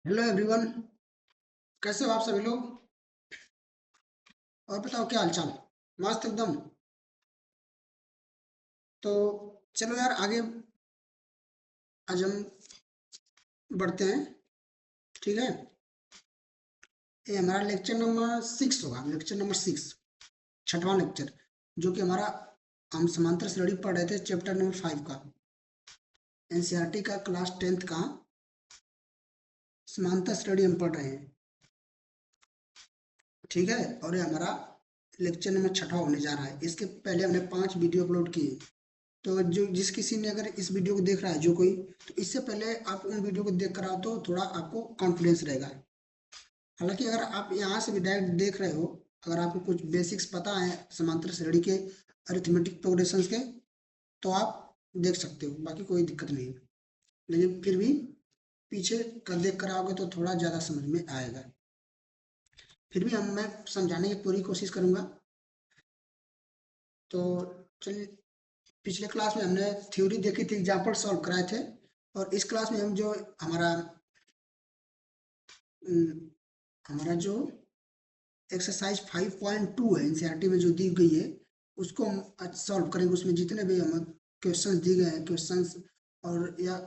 Hello everyone. कैसे हो आप सभी लोग? और बताओ क्या हालचाल? मस्त एकदम। तो चलो यार आगे। आज हम बढ़ते हैं। ठीक है। ये हमारा लेक्चर नंबर 6 होगा, लेक्चर नंबर 6, छठवां लेक्चर। जो कि हमारा हम समांतर श्रेणी पढ़ रहे थे, चैप्टर नंबर 5 का, एनसीईआरटी का, क्लास 10th का समांतर श्रेणी हम पढ़ रहे हैं। ठीक है। और ये हमारा लेक्चर नंबर छठा होने जा रहा है। इसके पहले हमने 5 वीडियो अपलोड किए। तो जो जिस किसी ने अगर इस वीडियो को देख रहा है जो कोई, तो इससे पहले आप उन वीडियो को देख कर आओ तो थोड़ा आपको कॉन्फिडेंस रहेगा। हालांकि अगर आप यहाँ से भी डायरेक्ट देख रहे हो, अगर आपको कुछ बेसिक्स पता है समांतर श्रेणी के, अरिथमेटिक प्रोग्रेशंस के, तो आप देख सकते हो, बाकी कोई दिक्कत नहीं है। लेकिन फिर भी पीछे का देख कर आओगे तो थोड़ा ज़्यादा समझ में आएगा। फिर भी मैं समझाने की पूरी कोशिश करूँगा। तो चलिए, पिछले क्लास में हमने थ्योरी देखी थी, एग्जाम्पल सॉल्व कराए थे। और इस क्लास में हम जो हमारा हमारा जो एक्सरसाइज 5.2 है एनसीईआरटी में जो दी गई है, उसको हम आज सॉल्व करेंगे। उसमें जितने भी हमें क्वेश्चंस दिए गए हैं, क्वेश्चंस और या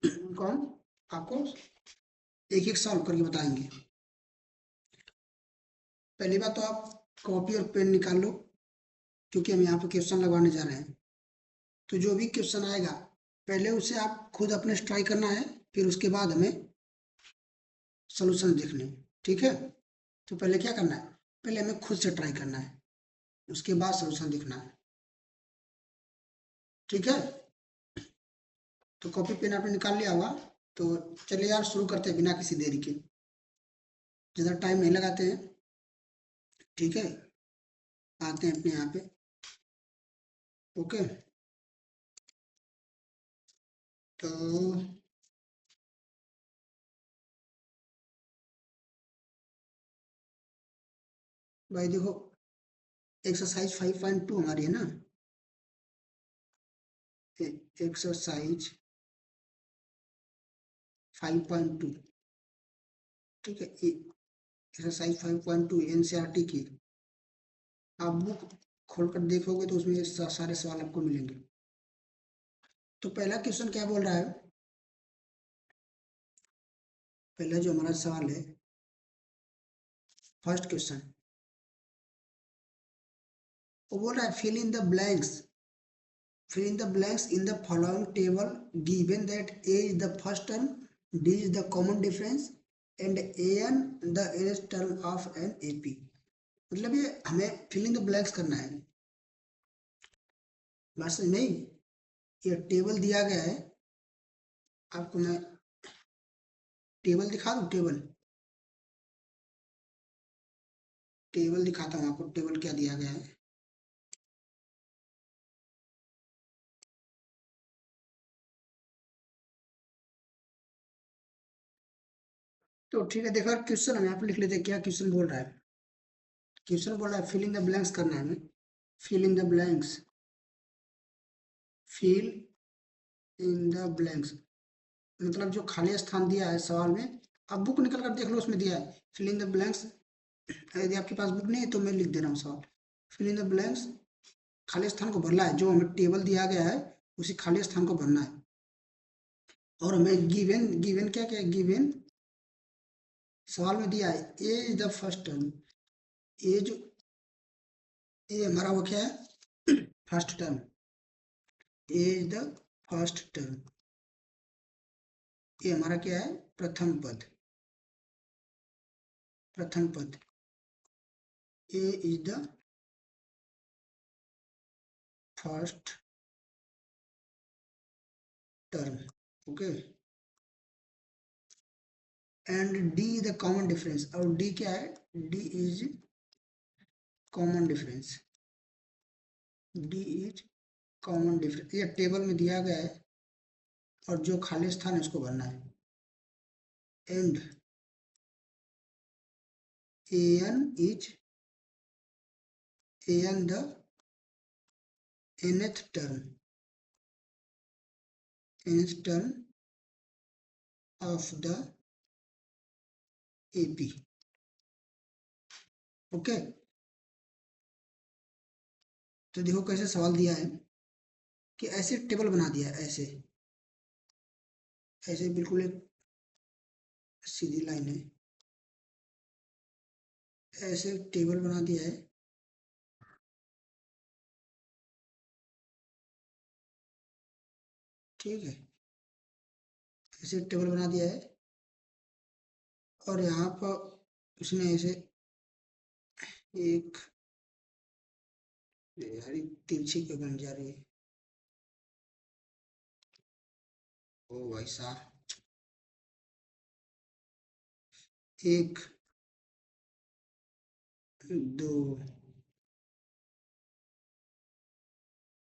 उनको हम आपको एक एक सॉल्व करके बताएंगे। पहली बात तो आप कॉपी और पेन निकाल लो, क्योंकि हम यहाँ पे क्वेश्चन लगवाने जा रहे हैं। तो जो भी क्वेश्चन आएगा पहले उसे आप खुद अपने से ट्राई करना है, फिर उसके बाद हमें सोल्यूशन देखने हैं। ठीक है। तो पहले क्या करना है, पहले हमें खुद से ट्राई करना है, उसके बाद सोल्यूशन देखना है। ठीक है। तो कॉपी पेन आपने निकाल लिया होगा। तो चलिए यार शुरू करते हैं बिना किसी देरी के, ज़्यादा टाइम नहीं लगाते हैं। ठीक है। आते हैं अपने यहाँ पे। ओके। तो भाई देखो, एक्सरसाइज 5.2 हमारी है ना। एक्सरसाइज 5.2। ठीक है। एक्सरसाइज 5.2 एनसीईआरटी की। आप बुक खोल कर देखोगे तो उसमें ये सारे सवाल आपको मिलेंगे। तो पहला क्वेश्चन क्या बोल रहा है? पहला जो हमारा सवाल है, फर्स्ट क्वेश्चन, वो बोल रहा है fill in the blanks, fill in the blanks in the following table given that a is the first term, d is the common difference and an the nth term of an ap। मतलब ये हमें fill in the blanks करना है। बात समझ नहीं? ये table दिया गया है, आपको मैं टेबल दिखा दूँ। टेबल टेबल दिखाता हूँ आपको, टेबल क्या दिया गया है। तो ठीक है, देखो क्वेश्चन हम यहाँ पे लिख लेते हैं, क्या क्वेश्चन बोल रहा है। क्वेश्चन बोल रहा है फिल इन द ब्लैंक्स करना है हमें। Fill in the blanks, fill in the blanks मतलब जो खाली स्थान दिया है सवाल में। अब बुक निकल कर देख लो, उसमें दिया है फिल इन द ब्लैंक्स। यदि आपके पास बुक नहीं है तो मैं लिख दे रहा हूँ सवाल। फिल इन द ब्लैंक्स, खाली स्थान को भरना है, जो हमें टेबल दिया गया है उसी खाली स्थान को भरना है। और हमें गिवन, गिवन क्या क्या गिवन सवाल में दिया है, A is the first term. A जो ए हमारा वो क्या है, first term. A is the first term, ये हमारा क्या है, प्रथम पद। प्रथम पद, A is the first term. Okay. And D the common difference, और डी क्या है, D is common difference. D is common difference, ये टेबल में दिया गया है और जो खाली स्थान है उसको भरना है। And A N is A N the nth term, nth term of the AP। Okay, तो देखो कैसे सवाल दिया है कि ऐसे टेबल बना दिया है, ऐसे ऐसे बिल्कुल एक सीधी लाइन है, ऐसे टेबल बना दिया है। ठीक है, ऐसे टेबल बना दिया है और यहाँ पर उसने ऐसे एक, यार ये तिरछी क्यों बन जा रही है, ओ भाई साहब, एक, दो,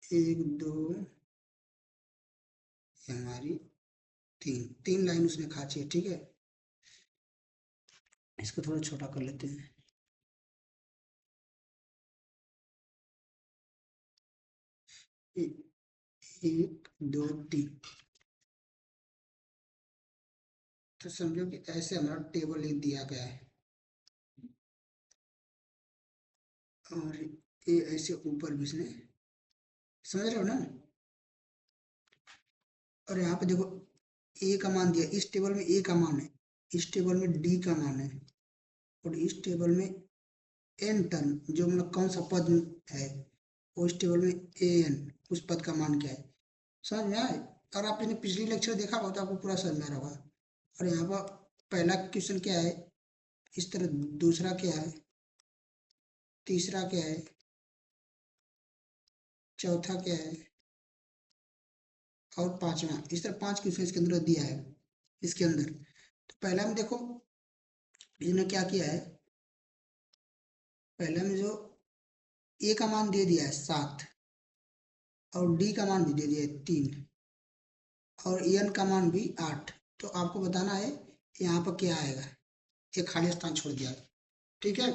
एक, दो, ये हमारी तीन, तीन लाइन उसने खींची है। ठीक है, इसको थोड़ा छोटा कर लेते हैं। एक, दो, तीन। तो समझो कि ऐसे हमारा टेबल एक दिया गया है और ये ऐसे ऊपर भी इसने, समझ रहे हो ना। और यहाँ पे देखो ए का मान दिया, इस टेबल में ए का मान है, इस टेबल में डी का मान है, और इस टेबल में एन टर्म, जो मतलब कौन सा पद है, वो इस टेबल में ए एन, उस पद का मान क्या है। समझ में आए। और आपने पिछली लेक्चर देखा होगा तो आपको पूरा समझ में आ रहा होगा। और यहाँ पर पहला क्वेश्चन क्या है, इस तरह दूसरा क्या है, तीसरा क्या है, चौथा क्या है, और पांचवा, इस तरह पांच क्वेश्चन इसके अंदर दिया है इसके अंदर। तो पहला में देखो इसने क्या किया है, पहले में जो ए का मान दे दिया है 7, और डी का मान भी दे दिया है 3, और एन का मान भी 8। तो आपको बताना है यहाँ पर क्या आएगा, एक खाली स्थान छोड़ दिया है। ठीक है,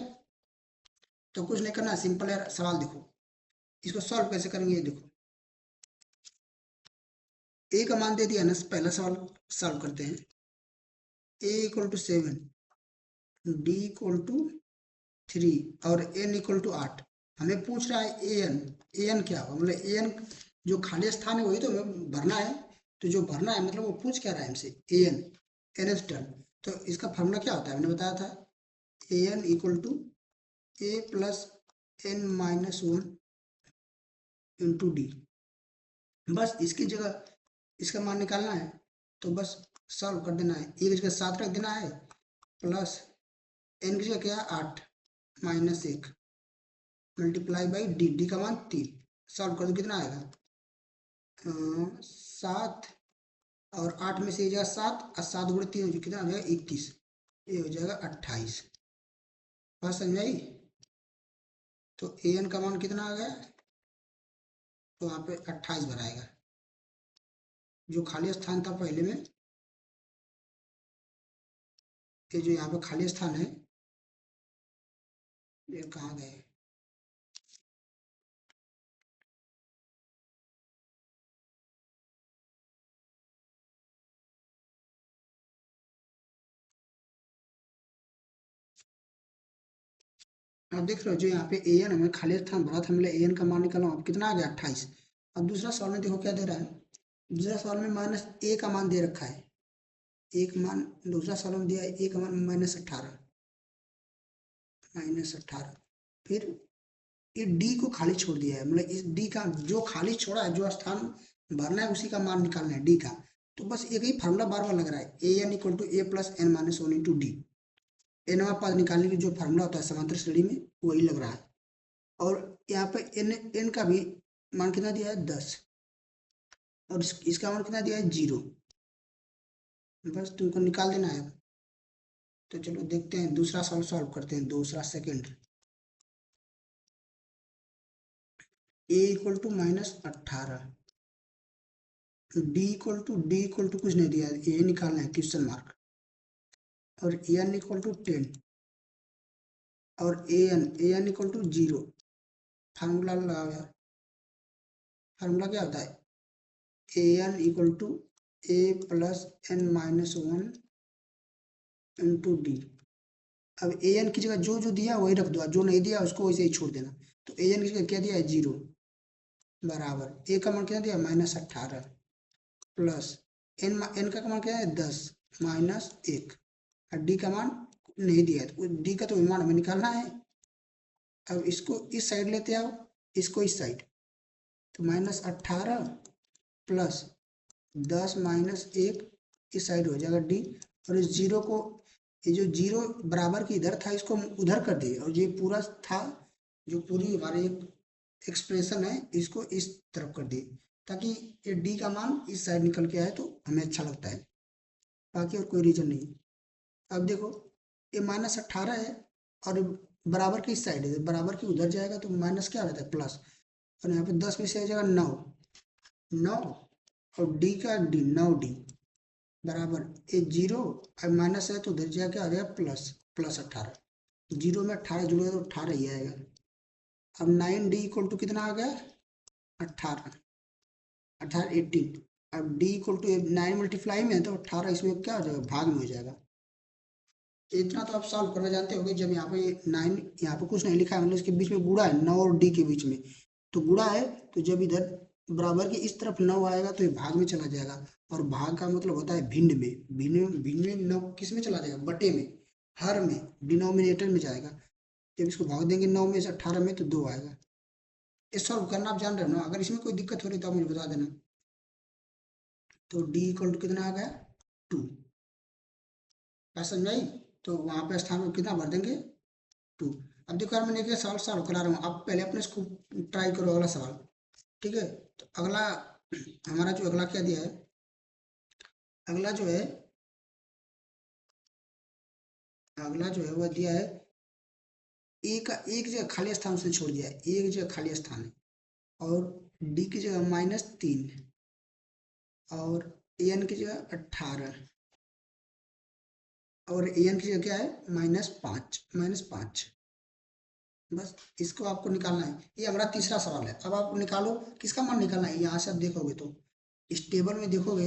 तो कुछ नहीं करना, सिंपल है सवाल। देखो इसको सॉल्व कैसे करेंगे, ये देखो ए का मान दे दिया ना, पहला सवाल सॉल्व करते हैं। A equal to 7, D equal to 3, और एन इक्वल टू 8। हमें पूछ रहा है ए एन, ए एन क्या होगा, मतलब ए एन जो खाली स्थान है वही तो हमें भरना है। तो जो भरना है मतलब वो पूछ क्या रहा है हमसे, A N, N S term. तो इसका फॉर्मूला क्या होता है, मैंने बताया था, A N equal to A plus N minus one into D. बस इसकी जगह इसका मान निकालना है, तो बस सॉल्व कर देना है। एक जगह 7 रख देना है, प्लस एन की जगह क्या है 8, minus 1, multiply by D, D का मान 3। सॉल्व कर दो कितना आएगा, 7, और 8 में से ये जाएगा 7, और 7 गुणे 3 हो जाएगा, कितना हो जाएगा 21, ये हो जाएगा 28। बात समझ आई। तो ए एन का मान कितना आ गया, तो वहाँ पे 28 भराएगा, जो खाली स्थान था पहले में, ये जो यहाँ पे खाली स्थान है, ये कहाँ गए, आप देख रहे हो जो यहाँ पे ए एन हमें खाली स्थान भरा था, मतलब ए एन का मान निकाला, अब कितना आ गया 28। अब दूसरा सवाल में देखो क्या दे रहा है, दूसरा सवाल में माइनस ए का मान दे रखा है, एक मान, दूसरा सवाल में दिया है ए का मान -18, -18। फिर ये डी को खाली छोड़ दिया है, मतलब इस डी का जो खाली छोड़ा है, जो स्थान भरना है उसी का मान निकालना है डी का। तो बस एक ही फार्मूला बार बार लग रहा है, A N equal to A plus N minus one into D. एनवा पद निकालने की जो फार्मूला होता है समांतर श्रेणी में, वही लग रहा है। और यहाँ पे एन एन का भी मान कितना दिया है 10, और इसका मान कितना दिया है 0। बस तुमको निकाल देना है। तो चलो देखते हैं दूसरा सवाल सॉल्व करते हैं, दूसरा second. A equal to -18, D equal to कुछ नहीं दिया, ए निकालना है क्वेश्चन मार्क, और एन इक्वल टू 10, और A N equal to 0। Formula लगाओ यार, फार्मूला क्या होता है, A N equal to A plus N minus one into D. अब ए एन की जगह जो जो दिया वही रख दो, जो नहीं दिया उसको वैसे ही छोड़ देना। तो ए एन की जगह क्या दिया है 0 बराबर ए का मान क्या दिया -18 प्लस एन का मान क्या है 10 -1 और डी का मान नहीं दिया है, तो डी का तो मान हमें निकालना है। अब इसको इस साइड लेते आओ, इसको इस साइड, तो -18 प्लस 10 -1 इस साइड हो जाएगा डी। और इस जीरो को, ये जो जीरो बराबर की इधर था इसको हम उधर कर दिए, और ये पूरा था जो पूरी हमारी एक्सप्रेशन है इसको इस तरफ कर दिए, ताकि ये डी का मान इस साइड निकल के आए तो हमें अच्छा लगता है, बाकी और कोई रीजन नहीं। अब देखो ये -18 है और बराबर की इस साइड है, बराबर की उधर जाएगा तो माइनस क्या रहता है प्लस, और यहाँ पे 10 में से आ जाएगा 9 और डी का डी 9D बराबर ये 0 और माइनस है तो उधर जाके आ गया +18, 0 में 18 जुड़ेगा तो 18 ही आएगा। अब 9D इक्वल टू कितना आ गया 18, 18 अब D इक्वल टू 9 मल्टीप्लाई में है तो 18 इसमें क्या हो जाएगा भाग में हो जाएगा। इतना तो आप सॉल्व करना जानते होंगे। जब यहाँ पे 9, यहाँ पे कुछ नहीं लिखा है मतलब इसके बीच में गुणा है 9 और D के बीच में, तो गुणा है तो जब इधर बराबर के इस तरफ 9 आएगा तो ये भाग में चला जाएगा, और भाग का मतलब होता है भिन्न में, भिन्न में 9 किस में चला जाएगा बटे में, हर में डिनोमिनेटर में जाएगा। जब इसको भाग देंगे 9 में से 18 में तो 2 आएगा। ये सॉल्व करना आप जान रहे हो ना, अगर इसमें कोई दिक्कत हो रही तो आप मुझे बता देना। तो D इक्वल टू कितना आ गया 2, क्या समझ आई। तो वहाँ पे स्थान में कितना भर देंगे 2। अब देखो यार मैंने क्या सवाल सॉल्व करा रहा हूँ, आप पहले अपने इसको ट्राई करो अगला सवाल, ठीक है। तो अगला हमारा जो अगला क्या दिया है, अगला जो है वह दिया है ए का एक जगह खाली स्थान उसने छोड़ दिया है, एक जगह खाली स्थान है, और डी की जगह -3 और एन की जगह 18 और एन की जगह क्या है -5 बस इसको आपको निकालना है। ये हमारा तीसरा सवाल है। अब आप निकालो किसका मान निकालना है, यहाँ से आप देखोगे तो इस टेबल में देखोगे,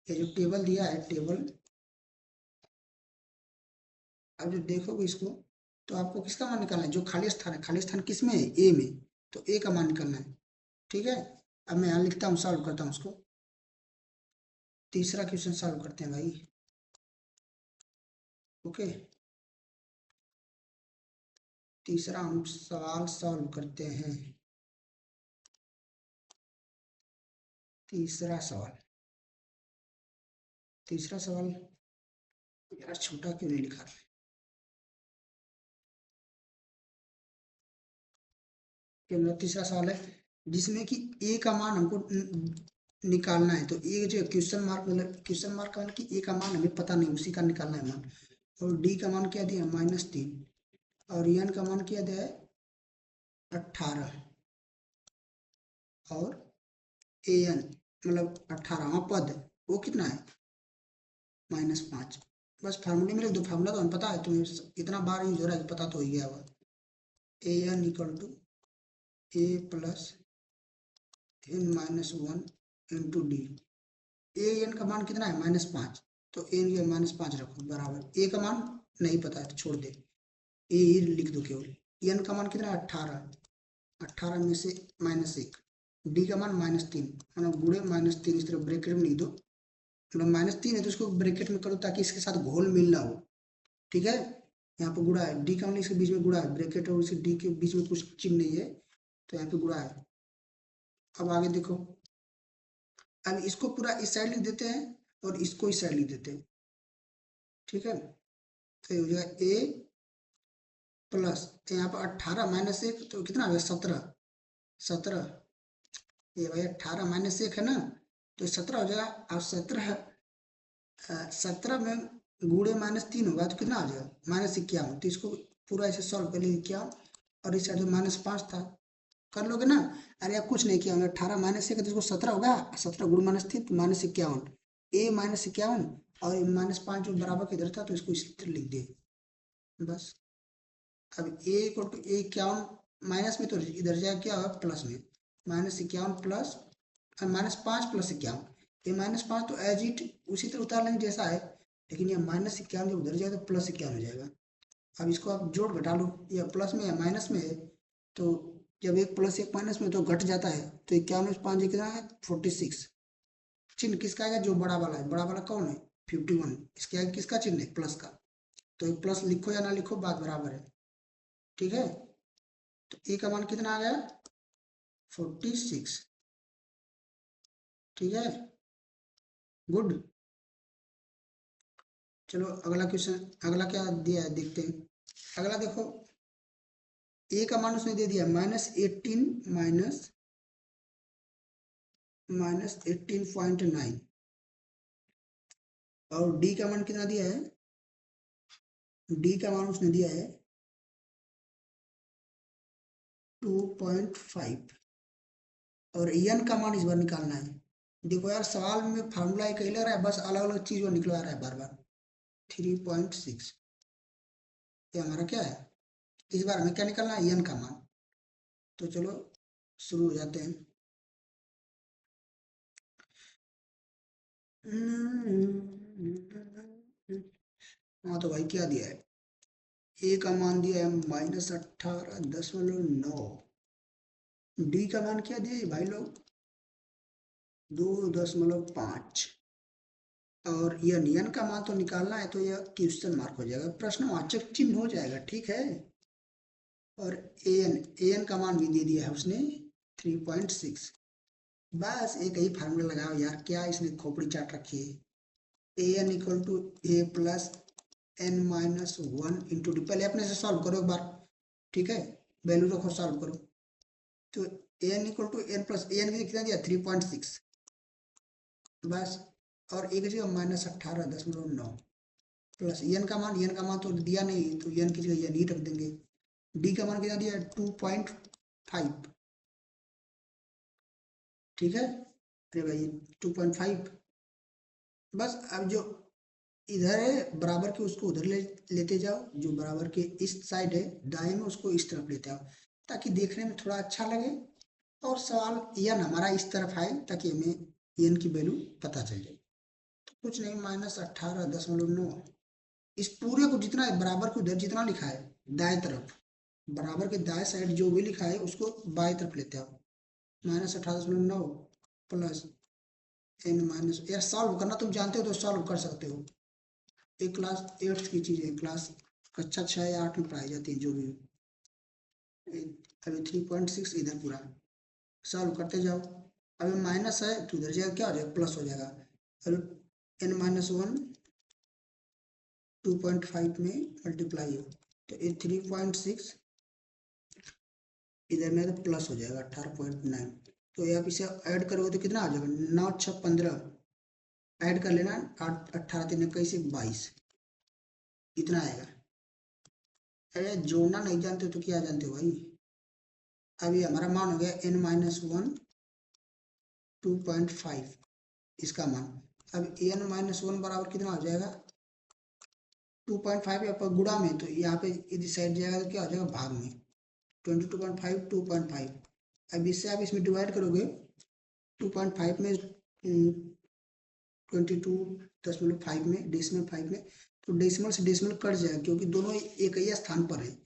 ये जो टेबल दिया है टेबल, अब जो देखोगे इसको तो आपको किसका मान निकालना है, जो खाली स्थान है, खाली स्थान किस में है ए में, तो ए का मान निकालना है, ठीक है। अब मैं यहाँ लिखता हूँ, सॉल्व करता हूँ उसको। तीसरा क्वेश्चन सॉल्व करते हैं भाई, ओके। तीसरा हम सवाल सॉल्व करते हैं, तीसरा सवाल यार छोटा क्यों नहीं लिखा, कि मेरा तीसरा सवाल है जिसमें कि ए का मान हमको निकालना है। तो ए जो क्वेश्चन मार्क मतलब क्वेश्चन मार्क का कि ए का मान हमें पता नहीं, उसी का निकालना है मान। और डी का मान क्या दिया -3 और एन का मान क्या दिया है 18 और ए एन मतलब 18वां पद वो कितना है -5। बस फार्मूले में लिख दो, फार्मूला तो हमें पता है, तुम्हें इतना बार यूज हो रहा है कि पता तो हो गया होगा। A N equal to A plus n-1 into D. A N का मान कितना है -5, तो एन के -5 रखो बराबर, ए का मान नहीं पता है तो छोड़ दे, ए ही लिख दो केवल। एन का मान कितना है 18 में से -1, डी का मान -3 मतलब गुणे -3 इस तरह ब्रैकेट में लिख दो, मतलब -3 है तो उसको ब्रैकेट में करो ताकि इसके साथ घोल मिल ना हो, ठीक है। यहाँ पे गुणा है, डी का मान इसके बीच में गुणा है, ब्रैकेट और इसी डी के बीच में कुछ चिन्ह नहीं है तो यहाँ पे गुणा है। अब आगे देखो, अब इसको पूरा इस साइड लिख देते हैं और इसको इस साइड लिख देते हैं, ठीक है। तो ये हो जाएगा ए प्लस यहाँ पर 18 -1 तो कितना आ गया 17 ये भाई 18 -1 है ना, तो 17 हो जाएगा। अब 17 में गुणे -3 होगा तो कितना आ जाएगा -51। तो इसको पूरा ऐसे सॉल्व कर लीजिए क्या, और इस साइड में -5 था, कर लोगे ना। अरे आप कुछ नहीं किया, 18 -1 तो इसको 17 होगा, 17 गुण -3 -51, ए -51 और -5 जो बराबर के इधर था तो इसको इस तरह लिख दिए बस। अब ए इक्वल टू 51 माइनस में तो इधर जाए क्या होगा प्लस में, -51 प्लस -5 प्लस 51, ये -5 तो एज इट उसी तरह उतार लेंगे जैसा है, लेकिन ये -51 जब उधर जाए तो +51 हो जाएगा। अब इसको आप जोड़ घटा लो, या प्लस में या माइनस में है, तो जब एक प्लस एक माइनस में तो घट जाता है, तो 51 में 5 कितना है 46। चिन्ह किसका आएगा, जो बड़ा वाला है, बड़ा वाला कौन है 51, इसके आगे किसका चिन्ह है प्लस का, तो एक प्लस लिखो या ना लिखो बात बराबर है, ठीक है। तो ए का मान कितना आ गया 46, ठीक है, गुड। चलो अगला क्वेश्चन, अगला क्या दिया है देखते हैं। अगला देखो, ए का मान उसने दे दिया -18 -18.9, और डी का मान कितना दिया है, डी का मान उसने दिया है 2.5, और एन का मान इस बार निकालना है। देखो यार सवाल में फार्मूला एक ही लग रहा है, बस अलग अलग चीज वो निकलवा रहा है बार बार। 3.6, ये हमारा क्या है, इस बार हमें क्या निकालना है एन का मान। तो चलो शुरू हो जाते हैं। हाँ तो भाई क्या दिया है, ए का मान दिया है -18.9, डी का मान क्या दिया है भाई लोग 2.5, और यन का मान तो निकालना है, तो यह क्वेश्चन मार्क हो जाएगा, प्रश्नवाचक चिन्ह हो जाएगा, ठीक है। और एन का मान भी दे दिया है उसने 3.6। बस एक ही फार्मूला लगाओ यार, क्या इसने खोपड़ी चाट रखी है। A N equal to A plus N minus one into D, पहले अपने से सॉल्व करो एक बार, ठीक है, वैल्यू रखो सॉल्व करो। तो A N equal to N plus A N कितना दिया 3.6, बस, और एक जगह -18.9 प्लस एन का मान तो दिया नहीं, तो एन की जगह एन ही रख देंगे। डी का मान कितना दिया 2.5, ठीक है, अरे भाई 2.5, बस। अब जो इधर है बराबर के उसको उधर लेते जाओ, जो बराबर के इस साइड है दाएं में उसको इस तरफ लेते आओ, ताकि देखने में थोड़ा अच्छा लगे, और सवाल एन हमारा इस तरफ आए, ताकि हमें एन की वैल्यू पता चल जाए। तो कुछ नहीं, -18.9, इस पूरे को जितना बराबर को उधर जितना लिखा है दाएं तरफ, बराबर के दाएं साइड जो भी लिखा है उसको बाएं तरफ लेते आओ, -18.9 प्लस एन माइनस, यार सॉल्व करना तुम जानते हो तो सॉल्व कर सकते हो, एक क्लास 8th की चीज़ है, क्लास कक्षा 6 या 8 में पढ़ाई जाती है जो भी हो। अभी 3.6 इधर पूरा सॉल्व करते जाओ, अभी माइनस है तो उधर जाएगा क्या हो जाएगा प्लस हो जाएगा। अभी n-1 2.5 में मल्टीप्लाई हो, तो ये 3.6 इधर में तो प्लस हो जाएगा 18.9, तो ये आप इसे ऐड करोगे तो कितना आ जाएगा 9 6 15, ऐड कर लेना 8 18 3 21 22, इतना आएगा। अरे जोड़ना नहीं जानते तो क्या जानते हो भाई। अभी हमारा मान हो गया n-1 2.5, इसका मान। अब n-1 बराबर कितना हो जाएगा 2.5, यहाँ पर गुणा में, तो यहाँ पे यदि साइड जाएगा तो क्या हो जाएगा भाग में, 22.5 2.5। अब इससे आप इसमें डिवाइड करोगे, 2.5 में 22.5 में डेसिमल 5 में, तो डेसिमल से डेसिमल कट जाएगा, क्योंकि दोनों एक ही स्थान पर है,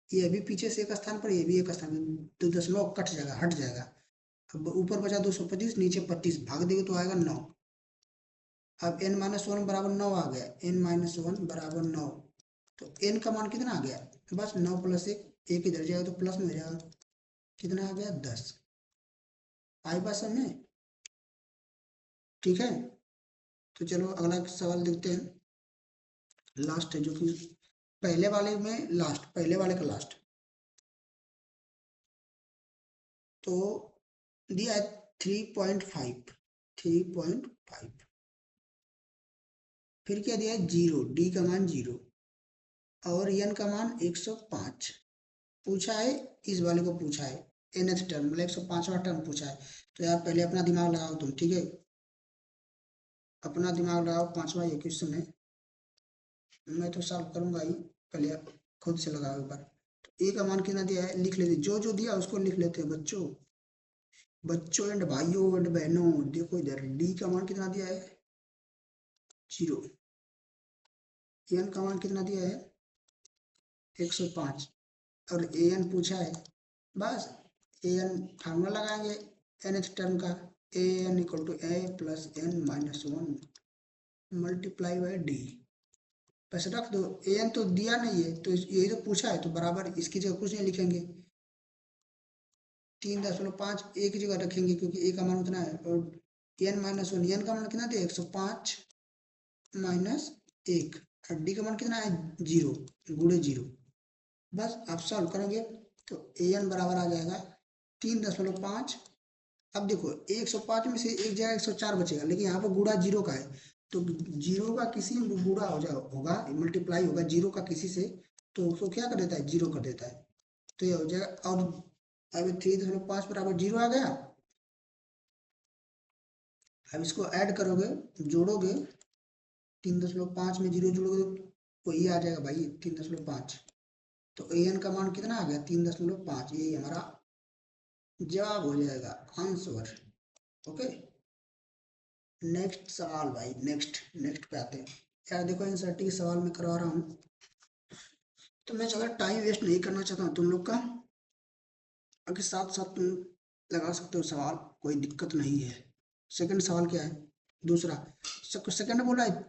ये भी पीछे से एक स्थान पर, ये भी एक स्थान पर, तो दशमलव कट जाएगा हट जाएगा। अब ऊपर बचा 225, नीचे 25, भाग देंगे तो आएगा 9। अब n-1 बराबर 9 आ गया, n-1 बराबर 9, तो n का मान कितना आ गया, बस 9 प्लस 1, एक इधर जाएगा तो प्लस में हो जाएगा, कितना आ गया 10। आई बात समझ में, ठीक है। तो चलो अगला सवाल देखते हैं, लास्ट है जो कि पहले वाले में लास्ट, पहले वाले का लास्ट। तो दिया है 3.5, 3.5, फिर क्या दिया है 0, डी का मान 0, और एन का मान 105 पूछा है, इस वाले को पूछा है nth टर्म, मतलब 105वां टर्म पूछा है। तो यार पहले अपना दिमाग लगाओ तुम, ठीक है, अपना दिमाग लगाओ, 5वां ये क्वेश्चन है, मैं तो सॉल्व करूंगा ही, पहले आप खुद से लगाओ एक बार। तो ए का मान कितना दिया है लिख लेते, जो जो दिया उसको लिख लेते हैं बच्चों, बच्चों एंड भाइयों एंड बहनों। देखो इधर डी का मान कितना दिया है 0, एन का मान कितना दिया है 105 और ए एन पूछा है, बस ए एन फार्मूला लगाएंगे nth टर्म का, A N equal to A plus N minus 1 multiply by D. बस रख दो, ए एन तो दिया नहीं है तो यही तो पूछा है, तो बराबर इसकी जगह कुछ नहीं लिखेंगे, 3.5 एक जगह रखेंगे क्योंकि ए का मान उतना है, और एन माइनस 1, एन का मान कितना थे 105 माइनस 1, और डी का मान कितना है 0 गुणे 0। बस आप सॉल्व करेंगे तो ए एन बराबर आ जाएगा 3.5। अब देखो 105 में से एक जगह 104 बचेगा, लेकिन यहाँ पर गुणा 0 का है, तो 0 का किसी में गुणा होगा मल्टीप्लाई होगा 0 का किसी से, तो उसको क्या कर देता है 0 कर देता है, तो ये हो जाएगा। और अब 3.5 बराबर 0 आ गया। अब इसको ऐड करोगे, जोड़ोगे, 3.5 में 0 जोड़ोगे तो ये आ जाएगा भाई 3.5, तो ए एन का मान कितना आ गया 3.5, ये हमारा जवाब हो जाएगा आंसर। ओके, नेक्स्ट सवाल भाई, नेक्स्ट पे आते हैं। यार देखो एनसीईआरटी के सवाल मैं करवा रहा हूँ, तो मैं ज़्यादा टाइम वेस्ट नहीं करना चाहता हूँ तुम लोग का, अगर साथ साथ तुम लगा सकते हो सवाल, कोई दिक्कत नहीं है। सेकंड सवाल क्या है, दूसरा सेकंड बोला है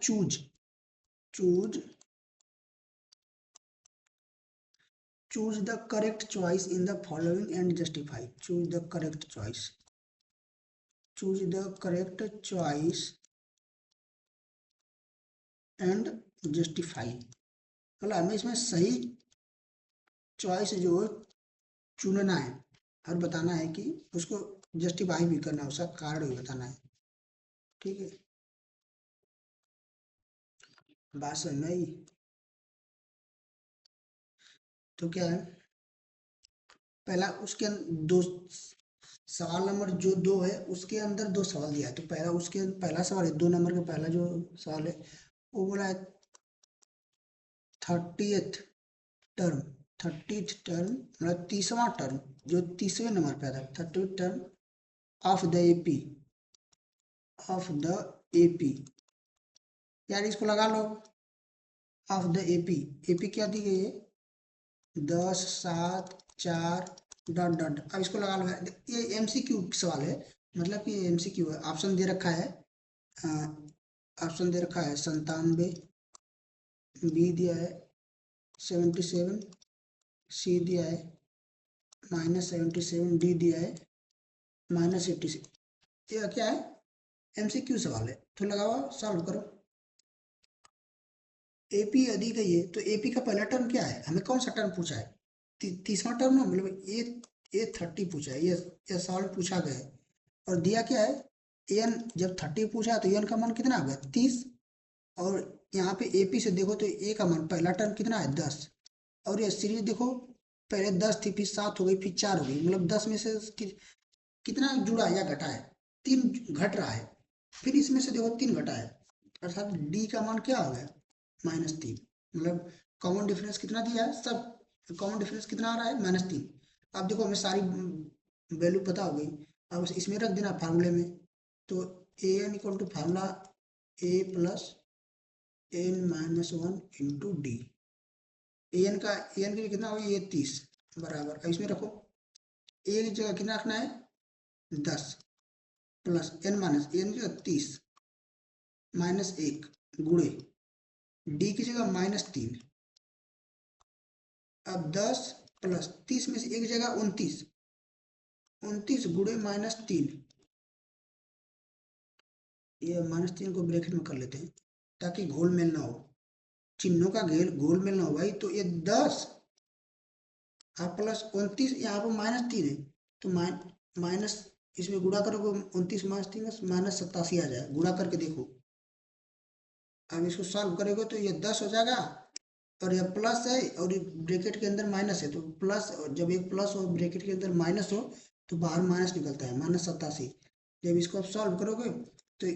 choose the correct choice in the following and justify. Choose the correct choice and justify, मतलब हमें इसमें सही चॉइस जो चुनना है और बताना है कि उसको जस्टिफाई भी करना है, उसका कारण भी बताना है। ठीक है, बात समझ में आई? तो क्या है, पहला उसके दो सवाल नंबर जो 2 है उसके अंदर 2 सवाल दिया है, तो पहला सवाल है 2 नंबर का, पहला जो सवाल है वो बोला है 30th टर्म मतलब 30वां टर्म, जो 30वें नंबर पे आता है 30th term of the AP. यार इसको लगा लो, ऑफ द एपी क्या दी गई है 10 7 4 डॉट डॉट, अब इसको लगा लो। ये एमसीक्यू सवाल है, मतलब कि एमसीक्यू है। ऑप्शन दे रखा है, ऑप्शन दे रखा है 97, बी दिया है 77, सी दिया है -77, डी दिया है -86। ये क्या है एमसीक्यू सवाल है, तो लगाओ सॉल्व करो। एपी यदि गई है तो एपी का पहला टर्म क्या है, हमें कौन सा टर्म पूछा है, तीसरा टर्म ना, मतलब ये 30 पूछा है, ये सवाल पूछा गया है, और दिया क्या है एन, जब 30 पूछा है तो एन का मान कितना आ गया 30, और यहाँ पे एपी से देखो तो ए का मान पहला टर्म कितना है 10, और ये सीरीज देखो पहले 10 थी, फिर 7 हो गई, फिर 4 हो गई, मतलब 10 में से कितना जुड़ा या घटा है 3 घट रहा है, फिर इसमें से देखो 3 घटा है, अर्थात डी का मान क्या हो गया -3, मतलब कॉमन डिफरेंस कितना दिया है, सब कॉमन डिफरेंस कितना आ रहा है -3। अब देखो हमें सारी वैल्यू पता हो गई, अब इसमें रख देना फार्मूले में, तो A N equal to formula A plus N minus 1 into D. N का कितना हो ये 30 बराबर, अब इसमें रखो ए की जगह कितना रखना है 10 प्लस एन की जगह 30 -1 गुणे डी की जगह -3। अब 10 प्लस 30 में से एक जगह 29 गुणे -3, ये -3 को ब्रैकेट में कर लेते हैं ताकि घोल मेल ना हो, चिन्हों का घोल मेल ना हो भाई। तो ये 10 आप प्लस 29, यहाँ पर -3 है, तो माइनस इसमें गुणा करोगे 29 -3 -87 आ जाए, गुणा करके देखो। अब इसको सॉल्व करोगे तो ये 10 हो जाएगा, और ये प्लस है और ब्रैकेट के अंदर माइनस है, तो प्लस, जब एक प्लस हो ब्रैकेट के अंदर माइनस हो तो बाहर माइनस निकलता है -87। जब इसको आप सॉल्व करोगे तो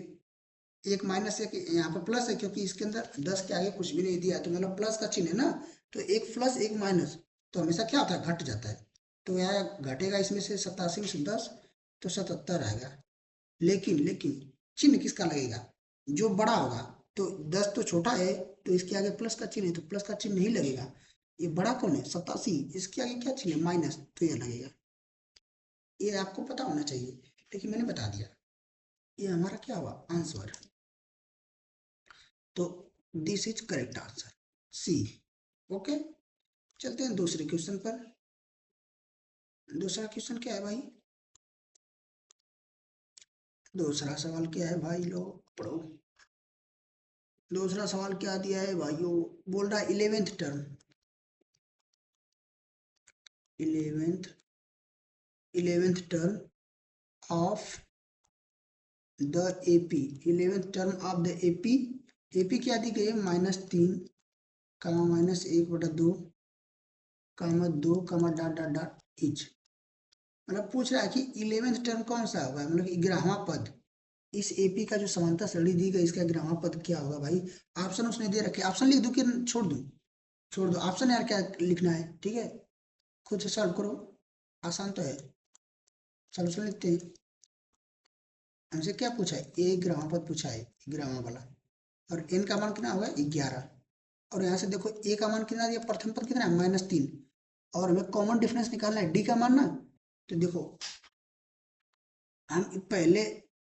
एक माइनस है कि यहाँ पर प्लस है, क्योंकि इसके अंदर 10 के आगे कुछ भी नहीं दिया, तो मतलब प्लस का चिन्ह है ना, तो एक प्लस एक माइनस तो हमेशा क्या होता है घट जाता है, तो यहाँ घटेगा इसमें से 87 में से 10 तो 77 आएगा। लेकिन चिन्ह किसका लगेगा, जो बड़ा होगा, तो 10 तो छोटा है तो इसके आगे प्लस का चिन्ह है तो प्लस का चिन्ह नहीं लगेगा, ये बड़ा कौन है 87, इसके आगे क्या चाहिए माइनस, तो ये लगेगा। ये आपको पता होना चाहिए, लेकिन मैंने बता दिया। ये हमारा क्या हुआ आंसर। तो this is correct answer C. Okay, चलते हैं दूसरे क्वेश्चन पर। दूसरा क्वेश्चन क्या है भाई, दूसरा सवाल क्या है भाई, लो पढ़ो। दूसरा सवाल क्या दिया है भाइयों, बोल रहा है 11th term, 11th 11th term of the AP, 11th term of the AP. AP क्या दी गई है -3 कामा -1/2 कामा 2 कामा डॉट डॉट डॉट इच। मतलब पूछ रहा है कि 11th टर्म कौन सा होगा, मतलब 11वां पद। इस एपी का जो समांतर सरणी दी गई, इसका 11वां पद क्या होगा भाई। ऑप्शन उसने दे रखे, ऑप्शन लिख दूं कि छोड़ दूं। छोड़ दो ऑप्शन, यार क्या लिखना है, ठीक है खुद से सॉल्व करो, आसान तो है। सोल्यूशन लिखते हैं। हमसे क्या पूछा है, ए 11वां पद पूछा है, 11वां वाला। और एन का मान कितना होगा 11। और यहाँ से देखो ए का मान कितना दिया, प्रथम पद कितना है -3। और हमें कॉमन डिफरेंस निकालना है डी का मान ना। तो देखो हम पहले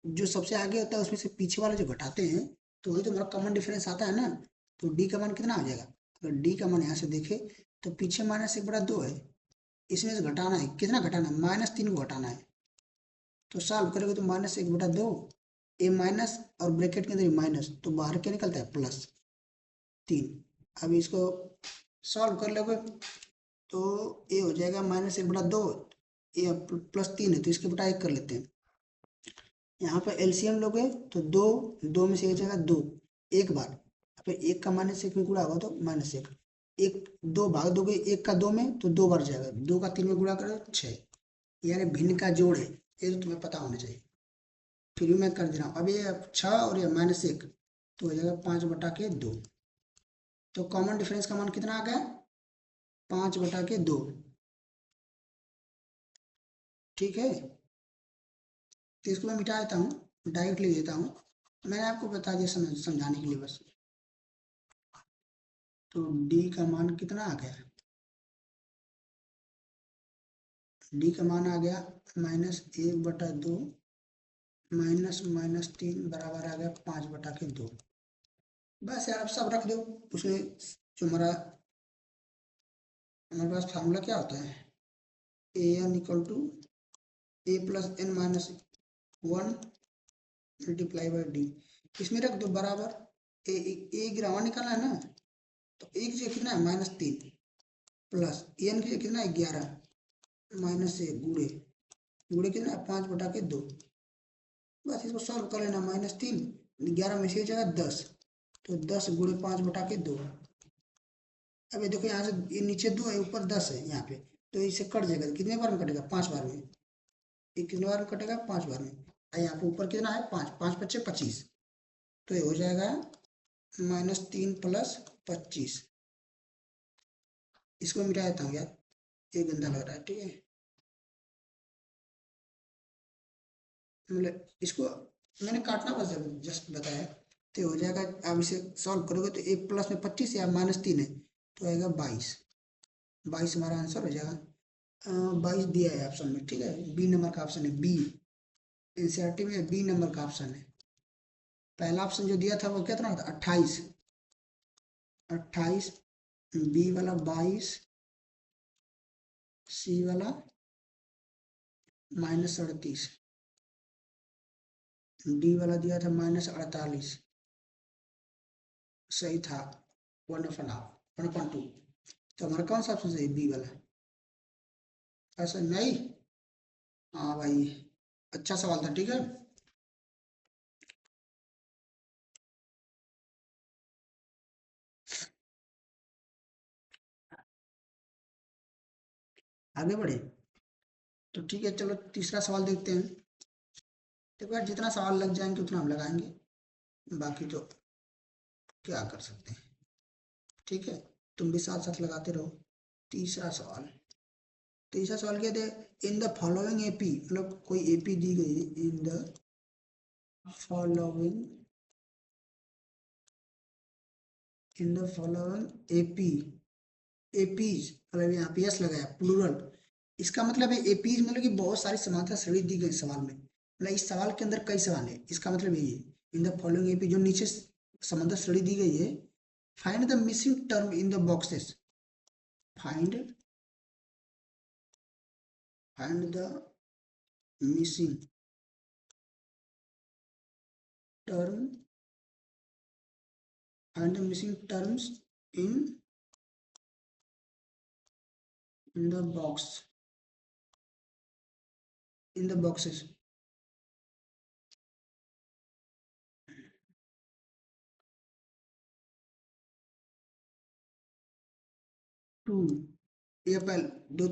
जो सबसे आगे होता है उसमें से पीछे वाला जो घटाते हैं, तो वही तो हमारा कॉमन डिफरेंस आता है ना। तो डी का मान कितना आ जाएगा, अगर डी का मान यहाँ से देखे तो पीछे -1/2 है, इसमें से घटाना है, कितना घटाना है -3 को घटाना है। तो सॉल्व करोगे तो -1/2, ए माइनस और ब्रैकेट के अंदर माइनस, तो बाहर क्या निकलता है +3। अब इसको सॉल्व कर लोगे तो ए हो जाएगा -1/2, ये +3 है तो इसके बटा 1 कर लेते हैं। यहाँ पे एलसीएम लोगे तो दो, दो में से एक जगह दो, एक बार, फिर एक का -1 में गुणा होगा तो -1, एक दो भाग दोगे एक का दो में तो दो बार जाएगा, दो का 3 में गुणा करो 6, यानी भिन्न का जोड़ है, ये तो तुम्हें पता होना चाहिए। फिर भी मैं कर दे रहा हूँ, अब ये 6 और ये -1, तो हो जाएगा 5/2। तो कॉमन डिफरेंस का मान कितना आ गया 5/2, ठीक है। तो इसको मैं मिटा देता हूँ, डायरेक्ट लिख देता हूँ, मैंने आपको बता दिया समझाने के लिए बस। तो डी का मान कितना आ गया, डी का मान आ गया -1/2 -3 बराबर आ गया 5/2। बस यार आप सब रख दो उसमें। जो हमारे पास फार्मूला क्या होता है, A N equal to a+n-1 multiply by D, इसमें रख दो बराबर। ए गिरावा निकालना है ना, तो एक जो कितना है -3 प्लस एन की कितना है 11 -1 गुड़े, गुड़े कितना है 5/2। बस इसको सॉल्व कर लेना, -3 11 में से जगह 10, तो 10 गुड़े 5/2। अब ये देखो यहाँ से ये नीचे 2 है ऊपर 10 है यहाँ पे, तो इसे कट जाएगा, कितने बार में कटेगा 5 बार में। ये कितने बार में कटेगा 5 बार में। और यहाँ पे ऊपर कितना है 5, 5×5 = 25, तो ये हो जाएगा -3 + 25। इसको मिटा देता हूँ यार, ये गंदा लग रहा है, ठीक है। मतलब इसको मैंने काटना बस जस्ट बताया, तो हो जाएगा। आप इसे सॉल्व करोगे तो 1 प्लस में 25 या -3 है, तो आएगा 22। 22 हमारा आंसर हो जाएगा। 22 दिया है ऑप्शन में, ठीक है, बी नंबर का ऑप्शन है बी। एनसीईआरटी में बी नंबर का ऑप्शन है। पहला ऑप्शन जो दिया था वो कितना था 28, 28, बी वाला 22, सी वाला -38, डी वाला दिया था -48, सही था 1/2, तो हमारा कौन सा ऑप्शन सही बी वाला। ऐसा नहीं, हाँ भाई अच्छा सवाल था, ठीक है। आगे बढ़े तो ठीक है, चलो तीसरा सवाल देखते हैं। देखो यार जितना सवाल लग जाएंगे उतना हम लगाएंगे, बाकी तो क्या कर सकते हैं, ठीक है। तुम भी साथ साथ लगाते रहो। तीसरा सवाल, तीसरा सवाल क्या थे, इन द फॉलोइंग एपी, मतलब कोई एपी दी गई है, in the following, in the following AP APs, मतलब यहाँ पे यस लगाया प्लूरल, इसका मतलब है एपीज मतलब कि बहुत सारी समानता श्रेणी दी गई सवाल में, मतलब इस सवाल के अंदर कई सवाल है, इसका मतलब यही है। इन द फॉलोइंग एपी, जो नीचे समानता श्रेणी दी गई है, find the missing term in the boxes, find find the missing term, find the missing terms in in the box, in the boxes. 2, ये पहले जो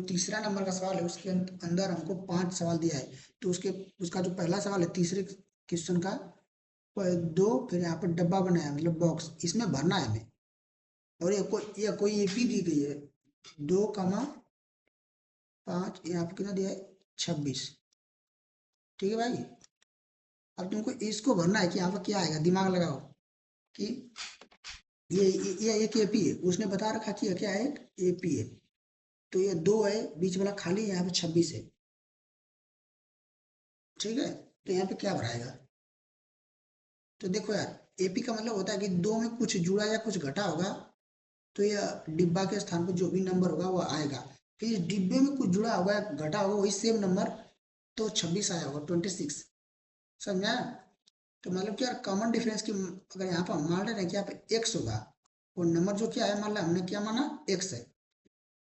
तीसरा नंबर का सवाल है उसके अंदर हमको 5 सवाल दिया है, तो उसके उसका जो पहला सवाल है तीसरे क्वेश्चन का, 2, फिर यहाँ पर डब्बा बनाया मतलब बॉक्स, इसमें भरना है हमें। और ये कोई एपी दी गई है, 2, 5, यहाँ पर कितना दिया है 26। ठीक है भाई, अब तुमको इसको भरना है कि यहाँ पर क्या आएगा, दिमाग लगाओ कि ये एक एपी है, उसने बता रखा कि ये क्या है, एपी है, तो ये 2 है, बीच वाला खाली, यहाँ पे 26 है। ठीक है, तो यहाँ पे क्या भराएगा, तो देखो यार एपी का मतलब होता है कि 2 में कुछ जुड़ा या कुछ घटा होगा, तो यह डिब्बा के स्थान पर जो भी नंबर होगा वो आएगा, फिर इस डिब्बे में कुछ जुड़ा होगा या घटा होगा वही सेम नंबर, तो 26 आया होगा, 26। समझा, तो मतलब कि यार कॉमन डिफरेंस की अगर यहाँ पर मान रहे हैं कि यहाँ पे एक्स होगा, और नंबर जो क्या है मान लिया हमने, क्या माना एक्स है,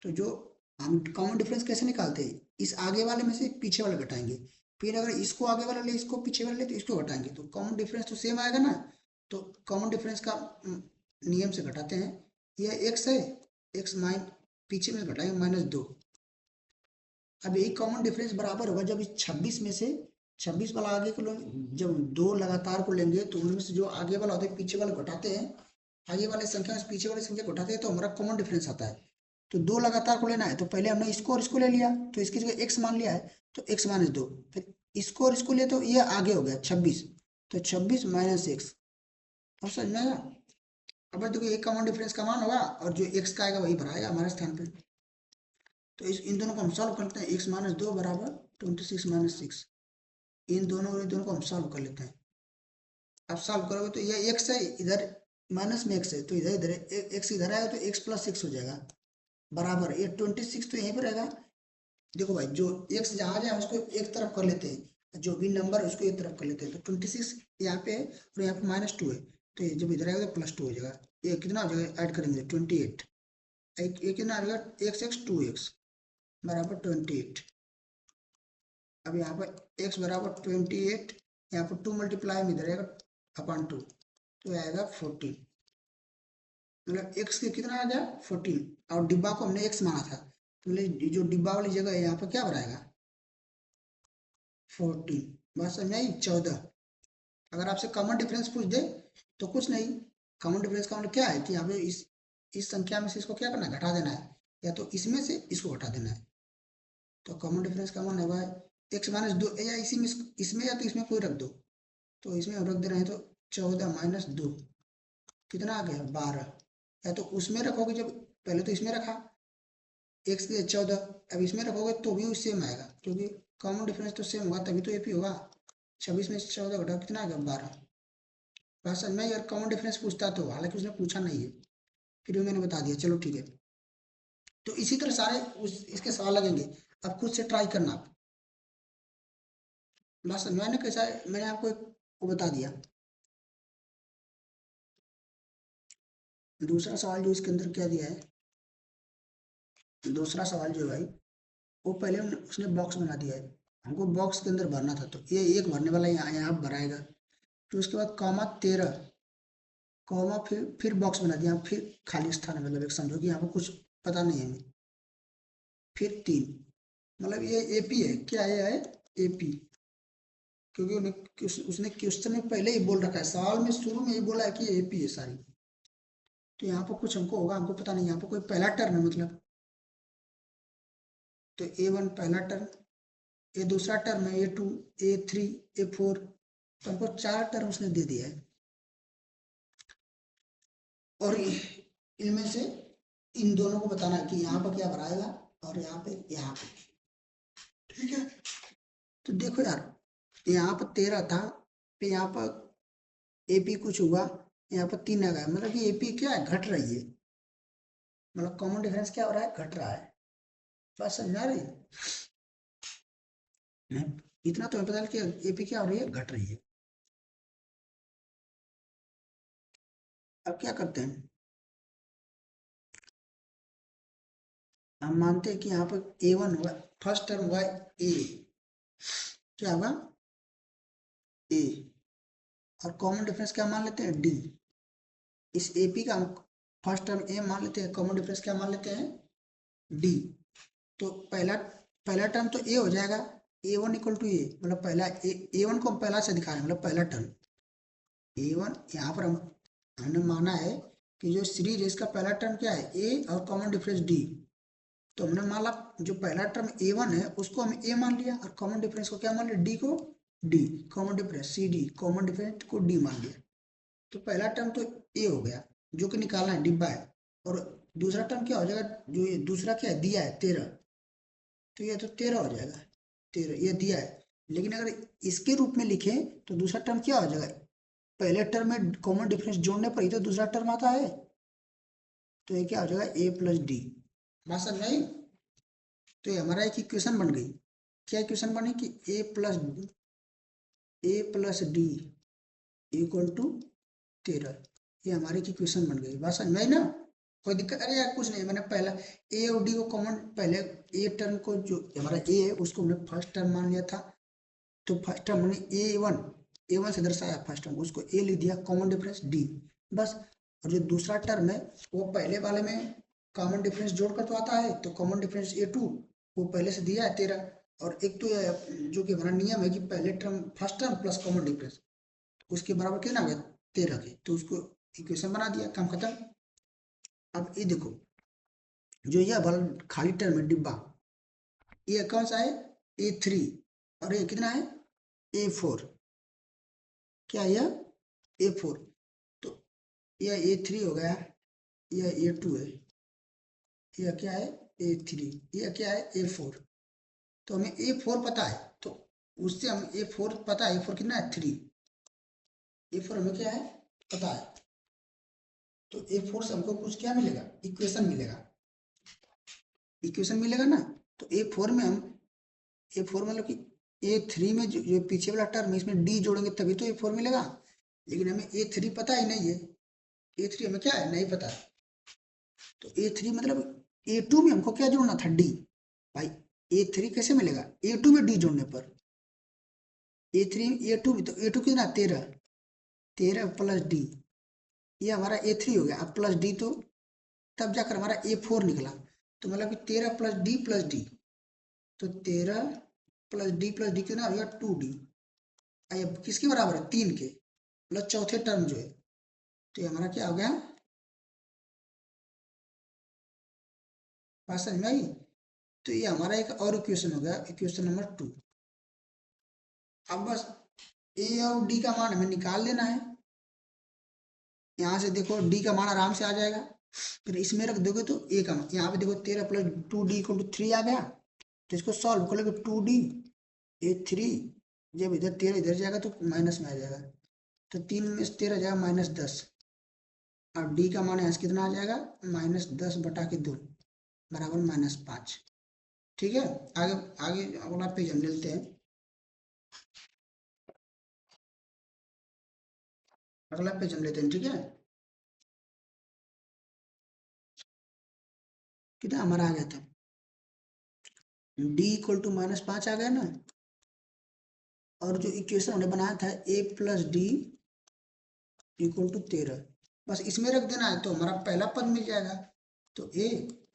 तो जो हम कॉमन डिफरेंस कैसे निकालते हैं, इस आगे वाले में से पीछे वाले घटाएंगे, फिर अगर इसको आगे वाला ले इसको पीछे वाले ले तो इसको घटाएंगे, तो कॉमन डिफरेंस तो सेम आएगा ना, तो कॉमन डिफरेंस का नियम से घटाते हैं, यह एक्स है, एक्स माइन पीछे में घटाएंगे -2, अब यही कॉमन डिफरेंस बराबर होगा जब इस 26 में से 26 वाला आगे को जब 2 लगातार को लेंगे तो उनमें से जो आगे वाला होता है पीछे वाले घटाते हैं, आगे वाले संख्या से पीछे वाली संख्या घटाते हैं, तो हमारा कॉमन डिफरेंस आता है। तो 2 लगातार को लेना है तो पहले हमने इसको और इसको ले लिया, तो इसकी जगह एक्स मान लिया है, तो x-2, फिर इसको और इसको लिया तो ये आगे हो गया 26, तो 26 - x, अब समझ में आया। अब देखो एक कॉमन डिफरेंस का मान होगा और जो एक्स का आएगा वही भराएगा हमारे स्थान पे, तो इन दोनों को हम सॉल्व करते हैं, x-2 बराबर 26 - 6, इन दोनों को हम सॉल्व कर लेते हैं। अब सॉल्व करोगे तो ये एक्स है, इधर माइनस में एक्स है, तो इधर इधर एक्स इधर आएगा तो x + 6 हो जाएगा, बराबर ये 26 तो यहीं पर रहेगा। देखो भाई जो एक्स जहाँ जाए उसको एक तरफ कर लेते हैं, जो भी नंबर है उसको एक तरफ कर लेते हैं, तो 26 यहाँ पे है और यहाँ पे -2 है, तो ये जब इधर आएगा तो +2 हो जाएगा, ये कितना हो जाएगा ऐड करेंगे 28, ये कितना आ जाएगा x 2x बराबर 28। अब यहाँ पर x बराबर 28, यहाँ पर 2 मल्टीप्लाई में इधर आएगा अपॉन 2, तो आएगा 14, मतलब x के कितना आ गया 14, और डिब्बा को हमने x माना था, तो मतलब जो डिब्बा वाली जगह है यहाँ पर क्या बनाएगा 14, बस समझ आई 14। अगर आपसे कॉमन डिफरेंस पूछ दे तो कुछ नहीं, कॉमन डिफरेंस का मतलब क्या है कि यहाँ पे इस संख्या में से इसको क्या करना है घटा देना है, या तो इसमें से इसको घटा देना है, तो कॉमन डिफरेंस का मान है भाई x-2, या इसी में इसमें या तो इसमें कोई रख दो, तो इसमें हम रख दे रहे हैं तो 14 - 2 कितना आ गया 12, या तो उसमें रखोगे, जब पहले तो इसमें रखा x के 14, अब इसमें रखोगे तो भी सेम आएगा क्योंकि कॉमन डिफरेंस तो सेम होगा तभी तो एपी होगा, 26 में से 14 घटाओ कितना आ गया 12, बस समझ में, यार कॉमन डिफरेंस पूछता तो, हालांकि उसने पूछा नहीं है, फिर भी मैंने बता दिया, चलो ठीक है। तो इसी तरह सारे इसके सवाल लगेंगे, अब खुद से ट्राई करना आप, बस मैंने कैसा मैंने आपको वो बता दिया। दूसरा सवाल जो इसके अंदर क्या दिया है, दूसरा सवाल जो है भाई, वो पहले उसने बॉक्स बना दिया है, हमको बॉक्स के अंदर भरना था, तो ये एक भरने वाला यहाँ भराएगा, फिर उसके बाद कॉमा 13, कॉमा फिर बॉक्स बना दिया, फिर खाली स्थान है, मतलब एक समझो कि यहाँ पर कुछ पता नहीं है हमें, फिर 3, मतलब ये एपी है, क्या है एपी, क्योंकि उसने क्वेश्चन में पहले ही बोल रखा है, सवाल में शुरू में ही बोला है कि ये एपी है सारी, तो यहाँ पर कुछ हमको होगा, हमको पता नहीं, यहाँ पर कोई पहला टर्म है मतलब, तो A1 पहला टर्म, ये दूसरा टर्म है A2, A3, A4, तो हमको 4 टर्म उसने दे दिया है, और इनमें से इन दोनों को बताना है कि यहाँ पर क्या भराएगा और यहाँ पे ठीक है। तो देखो यार, यहाँ पर 13 था, फिर यहाँ पर एपी कुछ हुआ, यहाँ पर 3 आ गया, मतलब कि एपी क्या है, घट रही है, मतलब कॉमन डिफरेंस क्या हो रहा है, घट रहा है। बात समझ आ रही है? इतना तो पता कि एपी क्या हो रही है, घट रही है। अब क्या करते हैं, हम मानते हैं कि यहाँ पर A1 हुआ, फर्स्ट टर्म हुआ ए, क्या होगा ए, और कॉमन डिफरेंस क्या मान लेते हैं, डी। इस एपी का हम फर्स्ट टर्म ए मान लेते हैं, कॉमन डिफरेंस क्या मान लेते हैं, डी। तो पहला पहला टर्म तो ए हो जाएगा, A1 इक्वल टू ए, मतलब पहला A1 को हम पहला से दिखा रहे हैं, मतलब पहला टर्म A1। यहाँ पर हमने माना है कि जो सीरीज है इसका पहला टर्म क्या है, ए और कॉमन डिफरेंस डी। तो हमने माना जो पहला टर्म A1 है उसको हम ए मान लिया, और कॉमन डिफरेंस को क्या मान लिया, डी को D, common difference C D, common difference को डी मान लिया। तो पहला टर्म तो ए हो गया, जो कि निकालना है, डिब्बा है। और दूसरा टर्म क्या हो जाएगा, जो ये दूसरा क्या है, दिया है 13, तो ये तो 13 हो जाएगा, 13 ये दिया है। लेकिन अगर इसके रूप में लिखें तो दूसरा टर्म क्या हो जाएगा, पहले टर्म में कॉमन डिफरेंस जोड़ने पर ही तो दूसरा टर्म आता है, तो ये क्या हो जाएगा, ए प्लस डी। बात समझ आई? तो ये हमारा एक इक्वेशन बन गई। क्या इक्वेशन बनी कि ए प्लस डी इक्वल टू 13, ये हमारी की क्वेश्चन बन गई। बात समझ में आई ना? कोई दिक्कत? अरे यार कुछ नहीं, मैंने पहला ए और डी को कॉमन, पहले ए टर्म को, जो हमारा ए है उसको हमने फर्स्ट टर्म मान लिया था, तो फर्स्ट टर्म हमने ए वन से दर्शाया, फर्स्ट टर्म उसको ए लिख दिया, कॉमन डिफरेंस डी, बस। और जो दूसरा टर्म है वो पहले वाले में कॉमन डिफरेंस जोड़कर तो आता है, तो कॉमन डिफरेंस A2 वो पहले से दिया है 13। और एक तो जो कि हमारा नियम है कि पहले term first term plus common difference, उसके बराबर कितना आ गया, 13 के, तो उसको इक्वेशन बना दिया, काम खत्म। अब ये देखो, जो यह वाला खाली टर्म है डिब्बा, ये कौन सा है, A3, और ये कितना है, A4। क्या है यह, A4। तो यह A3 हो गया, यह A2 है, यह क्या है, A3, यह क्या है, A4। तो हमें A4 पता है, तो उससे हम A4 पता है, A4 कितना है, 3। A4 हमें क्या है, पता है। तो A4 से हमको कुछ क्या मिलेगा, इक्वेशन मिलेगा, इक्वेशन मिलेगा ना। तो A4 में हम, A4 मतलब कि A3 में जो पीछे वाला टर्म है इसमें डी जोड़ेंगे तभी तो A4 मिलेगा, लेकिन हमें A3 पता ही नहीं है, A3 हमें क्या है, नहीं पता है। तो A3 मतलब A2 में हमको क्या जोड़ना था, डी। भाई A3 कैसे मिलेगा, A2 में डी जोड़ने पर, A3 A2 में, तो A2 कितना, 13, 13 प्लस डी, ये हमारा A3 हो गया। अब प्लस डी, तो तब जाकर हमारा A4 निकला। तो मतलब कि 13 प्लस डी, तो 13 प्लस डी कितना हो गया, 2D। अब किसके बराबर है, 3 के, मतलब चौथे टर्म जो है। तो ये हमारा क्या हो गया, बात समझ में आई? तो ये हमारा एक और इक्वेशन हो गया, इक्वेशन नंबर 2। अब बस ए और डी का मान हमें निकाल देना है। यहाँ से देखो डी का मान आराम से आ जाएगा, फिर इसमें रख दोगे तो ए का मान, यहाँ पे देखो 13 प्लस 2D इक्वल टू 3 आ गया। तो इसको सॉल्व कर लोगे, 2D A3, जब इधर 13 इधर जाएगा तो माइनस में आ जाएगा, तो 3 में से 13 जाएगा -10, और डी का मान यहाँ से कितना आ जाएगा, -10/2 बराबर -5। ठीक है, आगे आगे अगला पेज हम लेते हैं, अगला पेज हम लेते हैं, ठीक है। कितना हमारा आ गया था, डी इक्वल टू -5 आ गया ना। और जो इक्वेशन हमने बनाया था ए प्लस डी इक्वल टू 13, बस इसमें रख देना है, तो हमारा पहला पद मिल जाएगा। तो ए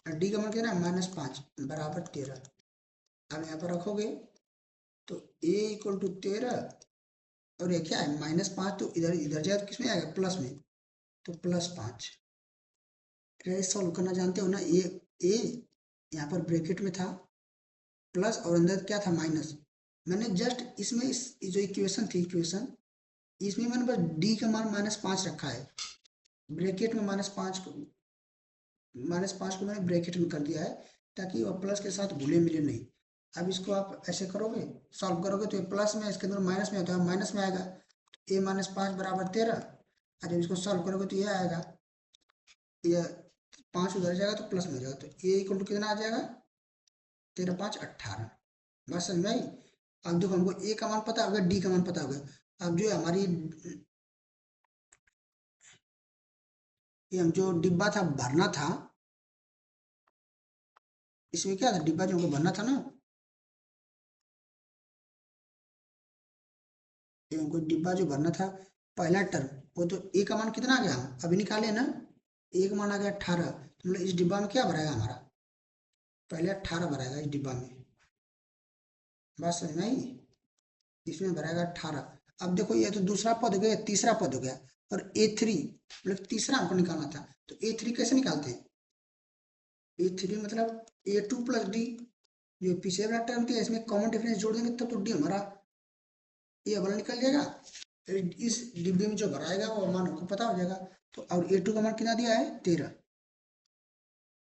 और डी का मान कितना है, -5 बराबर 13। अब यहाँ पर रखोगे तो ए इक्वल टू 13, और ये क्या है, -5, तो इधर इधर जाए तो किसमें आएगा, प्लस में, तो +5। सॉल्व करना जानते हो ना, ए यहाँ पर ब्रैकेट में था प्लस, और अंदर क्या था, माइनस। मैंने जस्ट इसमें जो इक्वेशन थी, इक्वेशन इसमें मैंने बस डी का मान -5 रखा है, ब्रैकेट में -5 को -5 को मैंने ब्रैकेट में कर दिया है ताकि वो प्लस के साथ घुले मिले नहीं। अब इसको आप ऐसे करोगे, सॉल्व करोगे तो ये प्लस में, इसके अंदर माइनस में होता है, माइनस में आएगा। a -5 बराबर 13। और जब इसको सॉल्व करोगे तो ये आएगा, ये 5 उधर जाएगा तो प्लस में हो जाएगा, तो a इक्वल टू कितना आ जाएगा, 13 5 18। बस समझ में आई। अब देखो हमको a का मान पता हो गया, d का मान पता हो गया। अब जो हमारी ये हम जो डिब्बा था भरना था, इसमें क्या था, डिब्बा जो हमको भरना था ना, ये हमको डिब्बा जो भरना था पहला टर्म, वो तो ए का मान कितना आ गया, हम अभी निकाले ना, ए का मान आ गया 18। तो मतलब इस डिब्बा में क्या भराएगा हमारा, पहले 18 भराएगा इस डिब्बा में। बात समझ में आई। इसमें भराएगा 18। अब देखो ये तो दूसरा पद हो गया, तीसरा पद हो गया, और A3 मतलब तीसरा हमको निकालना था। तो A3 कैसे निकालते हैं, A3 मतलब A2 प्लस डी, जो पीछे वाला टर्म किया इसमें कॉमन डिफरेंस जोड़ देंगे तब तो डी हमारा ये वाला निकल जाएगा। तो इस डिब्बे में जो भराएगा वो मान हमको पता हो जाएगा। तो और A2 का मान कितना दिया है, 13।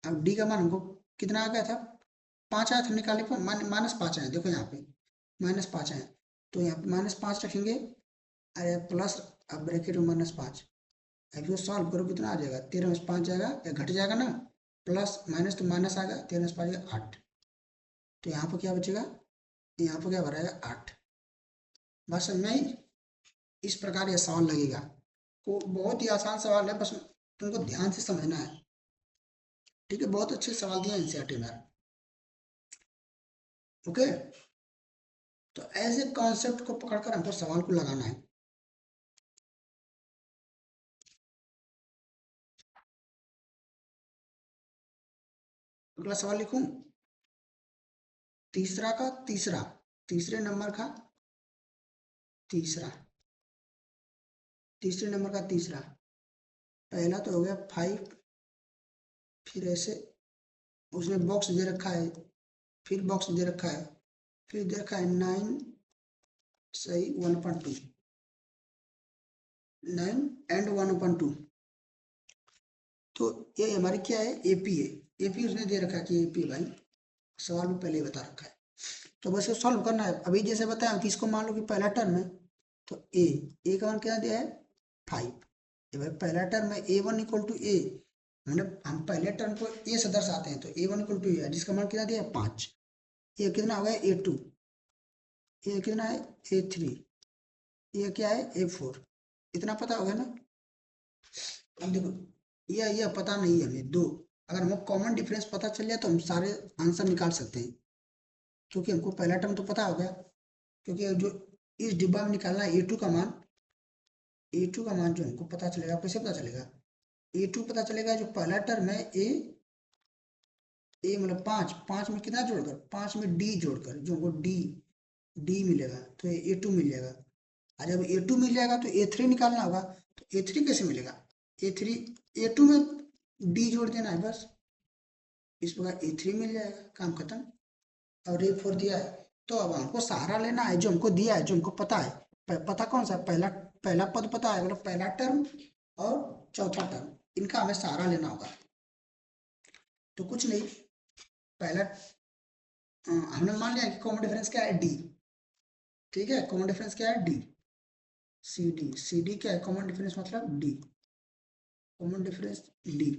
अब डी का मान हमको कितना आ गया था, 5 आया था, निकालने पर -5 आए, देखो यहाँ पे -5 आए। तो यहाँ पे -5 रखेंगे, अरे प्लस, अब ब्रैकेट में -5। अब इसको सॉल्व करो कितना आ जाएगा, 13 में 5 जाएगा या घट जाएगा ना, प्लस माइनस तो माइनस आ गया, 13 में 5 जाएगा 8। तो यहाँ पर क्या बचेगा, यहाँ पर क्या भराएगा 8। बस समझ में आई। इस प्रकार यह सवाल लगेगा, को बहुत ही आसान सवाल है, बस तुमको ध्यान से समझना है। ठीक है, बहुत अच्छे सवाल दिए एनसीईआरटी में। ओके, तो ऐसे कॉन्सेप्ट को पकड़कर हमको सवाल को लगाना है। अगला सवाल लिखूं, तीसरा का तीसरा, तीसरे नंबर का तीसरा, तीसरे नंबर का तीसरा। पहला तो हो गया 5, फिर ऐसे उसने बॉक्स दे रखा है, फिर बॉक्स दे रखा है, फिर दे रखा है 9 सही 1/2, 9 एंड 1/2। तो ये हमारी क्या है, एपी है। एपी उसने दे रखा है कि एपी भाई, सवाल में पहले ही बता रखा है। तो बस सॉल्व करना है। अभी जैसे बताया कि इसको मान लो कि पहला टर्म है, तो ए का मान क्या दिया है 5। ये भाई पहला टर्म है A1 इक्वल टू ए, मतलब हम पहले टर्म को ए से दर्शाते हैं, तो A1 इक्वल टू ए, जिसका मान कितना दिया है 5। ये कितना हो गया A2, ये कितना है A3, ये क्या है A4। इतना पता होगा ना। अब देखो ये पता नहीं है हमें दो, अगर हमको कॉमन डिफरेंस पता चल जाए तो हम सारे आंसर निकाल सकते हैं, क्योंकि हमको पहला टर्म तो पता हो गया। क्योंकि जो इस डिब्बा में निकालना है A2 का मान, A2 का मान जो हमको पता चलेगा, कैसे पता चलेगा, A2 पता चलेगा जो पहला टर्म है ए मतलब 5, 5 में कितना जोड़कर, 5 में डी जोड़कर जो हमको डी डी मिलेगा, तो ये A2 मिल जाएगा। और जब A2 मिल जाएगा तो A3 निकालना होगा। तो A3 कैसे मिलेगा, A3 A2 में डी जोड़ देना है बस, इस प्रकार A3 मिल जाएगा, काम खत्म। और A4 दिया है, तो अब हमको सहारा लेना है जो हमको दिया है, जो हमको पता है। पता कौन सा, पहला पहला पद पता है, मतलब पहला टर्म और चौथा टर्म, इनका हमें सहारा लेना होगा। तो कुछ नहीं, पहला हमने मान लिया कि कॉमन डिफरेंस क्या है डी। ठीक है, कॉमन डिफरेंस क्या है डी, सी डी क्या है, कॉमन डिफरेंस मतलब डी, कॉमन डिफरेंस डी।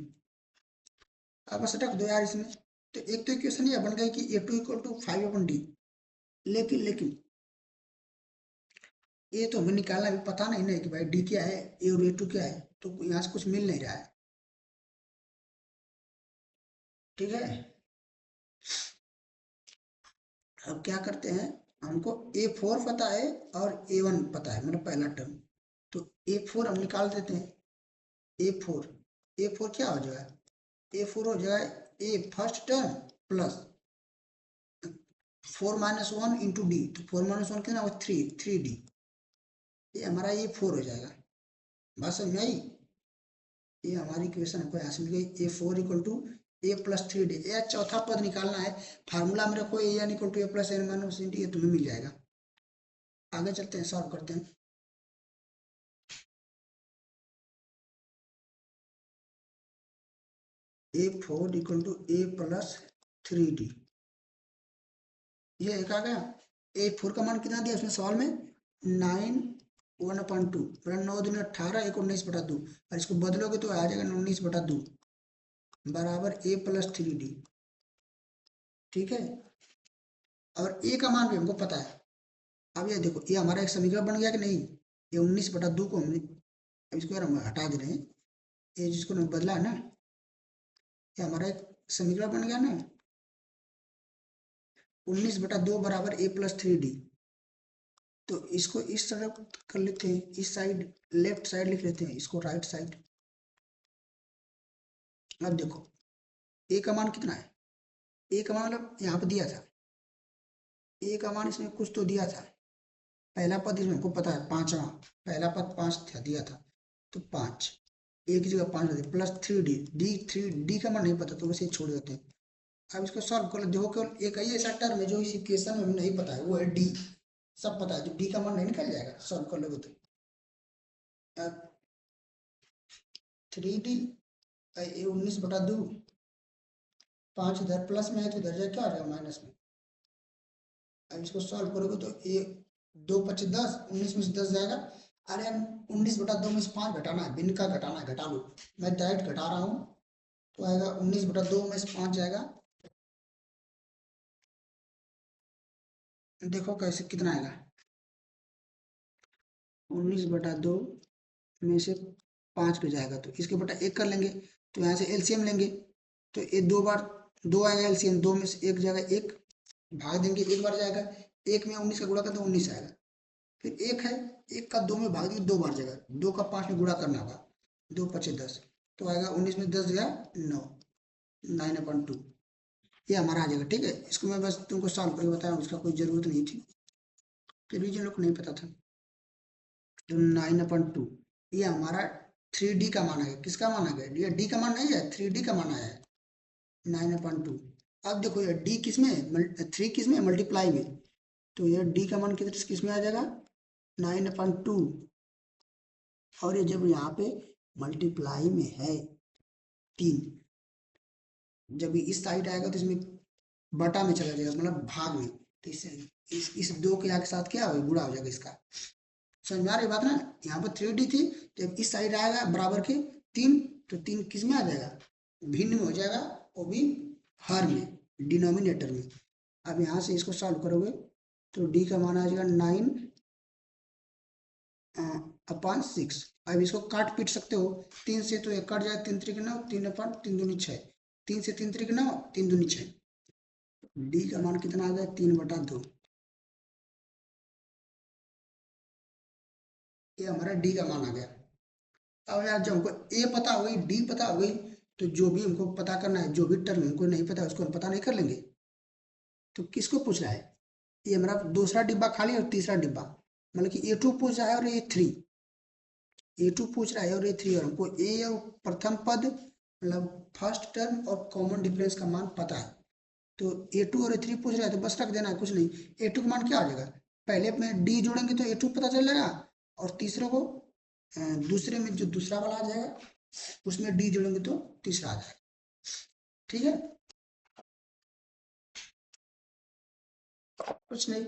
अब बस रख दो यार इसमें। तो एक तो इक्वेशन ये बन गई कि A2 इक्वल टू 5/D। लेकिन ये तो हमें निकालना भी पता नहीं ना कि भाई डी क्या है, ए और A2 क्या है, तो यहाँ से कुछ मिल नहीं रहा है। ठीक है, अब क्या करते हैं, हमको A4 पता है और A1 पता है, मतलब पहला टर्म। तो A4 हम निकाल देते हैं। A4 क्या हो जाएगा, A4 हो जाएगा ए फर्स्ट टर्म प्लस 4 - 1 × D, तो 4 - 1 कितना होगा 3D। ये हमारा A4 हो जाएगा। बात समझ में आई। ये हमारी इक्वेशन हमको यहाँ से मिल गई, A4 equal to A plus 3D। ये चौथा पद निकालना है, फार्मूला में रखो AN इक्वल टू A+N - ये तुम्हें मिल जाएगा। आगे चलते हैं, सॉल्व करते हैं। A4 equal to A plus 3D। ये एक आ गया। A4 का मान कितना दिया उसने सवाल में, 9 1/2, मतलब 9 दूनी 18, 1 19/2, और इसको बदलोगे तो आ जाएगा 19/2 बराबर A प्लस 3D। ठीक है, और A का मान भी हमको पता है। अब ये देखो, ये हमारा एक समीकरण बन गया कि नहीं। ये 19/2 को हमने, अब इसको यार हम हटा दे रहे हैं, ये जिसको हमने बदला है ना, ये हमारा एक समीकरण बन गया ना, 19/2 बराबर A प्लस 3D। तो इसको इस तरफ कर लेते हैं, इस साइड लेफ्ट साइड लिख लेते हैं, इसको राइट साइड। अब देखो A का मान कितना है, A का मान मतलब यहाँ पे दिया था, A का मान इसमें कुछ तो दिया था। पहला पद इसमें हमको पता है 5वां, पहला पद 5 था दिया था, तो 5, A की जगह 5 देते प्लस 3D, D का मान नहीं पता तो वैसे ही छोड़ देते हैं। अब इसको सॉल्व कर लो, देखो केवल एक ही ऐसा टर्म है जो इस इक्वेशन में हमें नहीं पता है, वो है D। सब पता है, जो D का मान नहीं निकल जाएगा सॉल्व कर लोगे तो। 3D 19/2, 5 इधर प्लस में है तो इधर जाए क्या आ जाएगा माइनस में। अब इसको सॉल्व करोगे तो ये 2 5 10, 19 में से 10 जाएगा। अरे हम 19/2 में से 5 घटाना है, भिन्न का घटाना है, घटा लो। मैं डायरेक्ट घटा रहा हूँ, तो आएगा 19/2 में से 5 जाएगा। देखो कैसे कितना आएगा, 19/2 में से 5 पे जाएगा तो इसके बटा 1 कर लेंगे, तो यहाँ से एलसीएम लेंगे, तो ये 2 बार 2 आएगा एलसीएम, 2 में से 1 जाएगा, 1 भाग देंगे, 1 बार जाएगा, 1 में 19 का गुणा कर दो 19 आएगा। फिर 1 है, 1 का 2 में भाग देंगे, 2 बार जाएगा, 2 का 5 में गुणा करना होगा, 2 5 10, तो आएगा 19 में 10 गया 9, 9/2। ये हमारा आ जाएगा। ठीक है, इसको मैं बस तुमको सॉल्व करके बताया, उसका कोई जरूरत नहीं थी, फिर भी जिन लोग को नहीं पता था। तो 9/2 ये हमारा 3D का मान है। किसका मान है, ये D का मान नहीं है, 3D का मान है 9/2। अब देखो ये D किस में है, 3 किस में है, मल्टीप्लाई में, तो ये D का मान किस में आ जाएगा 9/2। और ये जब यहाँ पे मल्टीप्लाई में है 3, जब इस साइड आएगा तो इसमें बटा में चला जाएगा, मतलब भाग में, तो इससे इस 2 के आगे साथ क्या हो गुणा हो जाएगा इसका। समझ में आ रही बात ना, यहाँ पर 3D थी, जब इस साइड आएगा बराबर के 3, तो 3 किस में आ जाएगा, भिन्न में हो जाएगा, वो भी हर में, डिनोमिनेटर में। अब यहाँ से इसको सॉल्व करोगे तो D का मान आ जाएगा 9/6। अब इसको काट पीट सकते हो, 3 से तो 1 कट जाए, 3 3 9, 3 दूनी 6, 3 से 3 3 9, 3 दूनी 6। D का मान कितना आ गया 3/2। ये हमारा D का मान आ गया। अब यार जब हमको A पता हो गई, D पता हो गई, तो जो भी हमको पता करना है, जो भी टर्म हमको नहीं पता उसको हम पता नहीं कर लेंगे। तो किसको पूछ रहा है, ये हमारा दूसरा डिब्बा खाली और तीसरा डिब्बा, मतलब कि A2 पूछ रहा है और A3, A2 पूछ रहा है और A3, और हमको A और प्रथम पद मतलब फर्स्ट टर्म और कॉमन डिफरेंस का मान पता है। तो A2 और A3 पूछ रहा है तो बस रख देना है, कुछ नहीं। A2 का मान क्या आ जाएगा, पहले में D जोड़ेंगे तो A2 पता चल जाएगा, और तीसरे को दूसरे में जो दूसरा वाला आ जाएगा उसमें D जोड़ेंगे तो तीसरा आ जाएगा। ठीक है, कुछ नहीं।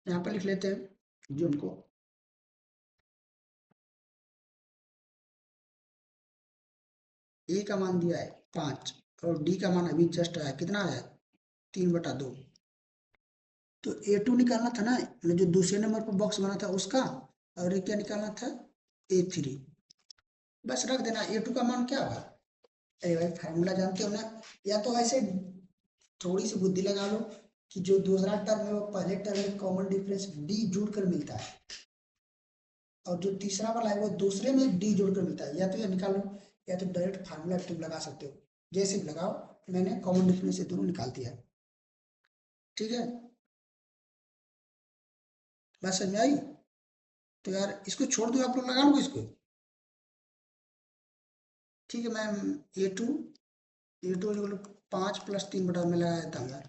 यहाँ पर लिख लेते हैं जो हमको A का मान दिया है 5, और D का मान अभी जस्ट आया, कितना आया 3/2। तो A2 निकालना था ना, मतलब जो दूसरे नंबर पर बॉक्स बना था उसका, और ये क्या निकालना था A3। बस रख देना, A2 का मान क्या होगा, अरे भाई फार्मूला जानते हो ना, या तो ऐसे थोड़ी सी बुद्धि लगा लो कि जो दूसरा टर्म है वो पहले टर्म में कॉमन डिफरेंस D जोड़ कर मिलता है, और जो तीसरा वाला है वो दूसरे में D जोड़ कर मिलता है, या तो ये निकालो, या तो डायरेक्ट फार्मूला तुम लगा सकते हो, जैसे भी लगाओ। मैंने कॉमन डिफरेंस से दोनों निकाल दिया है। ठीक है, बात समझ में आई। तो यार इसको छोड़ दो, आप लोग लगा लो इसको। ठीक है, मैं ए टू 5 + 3/, में लगा देता हूँ यार,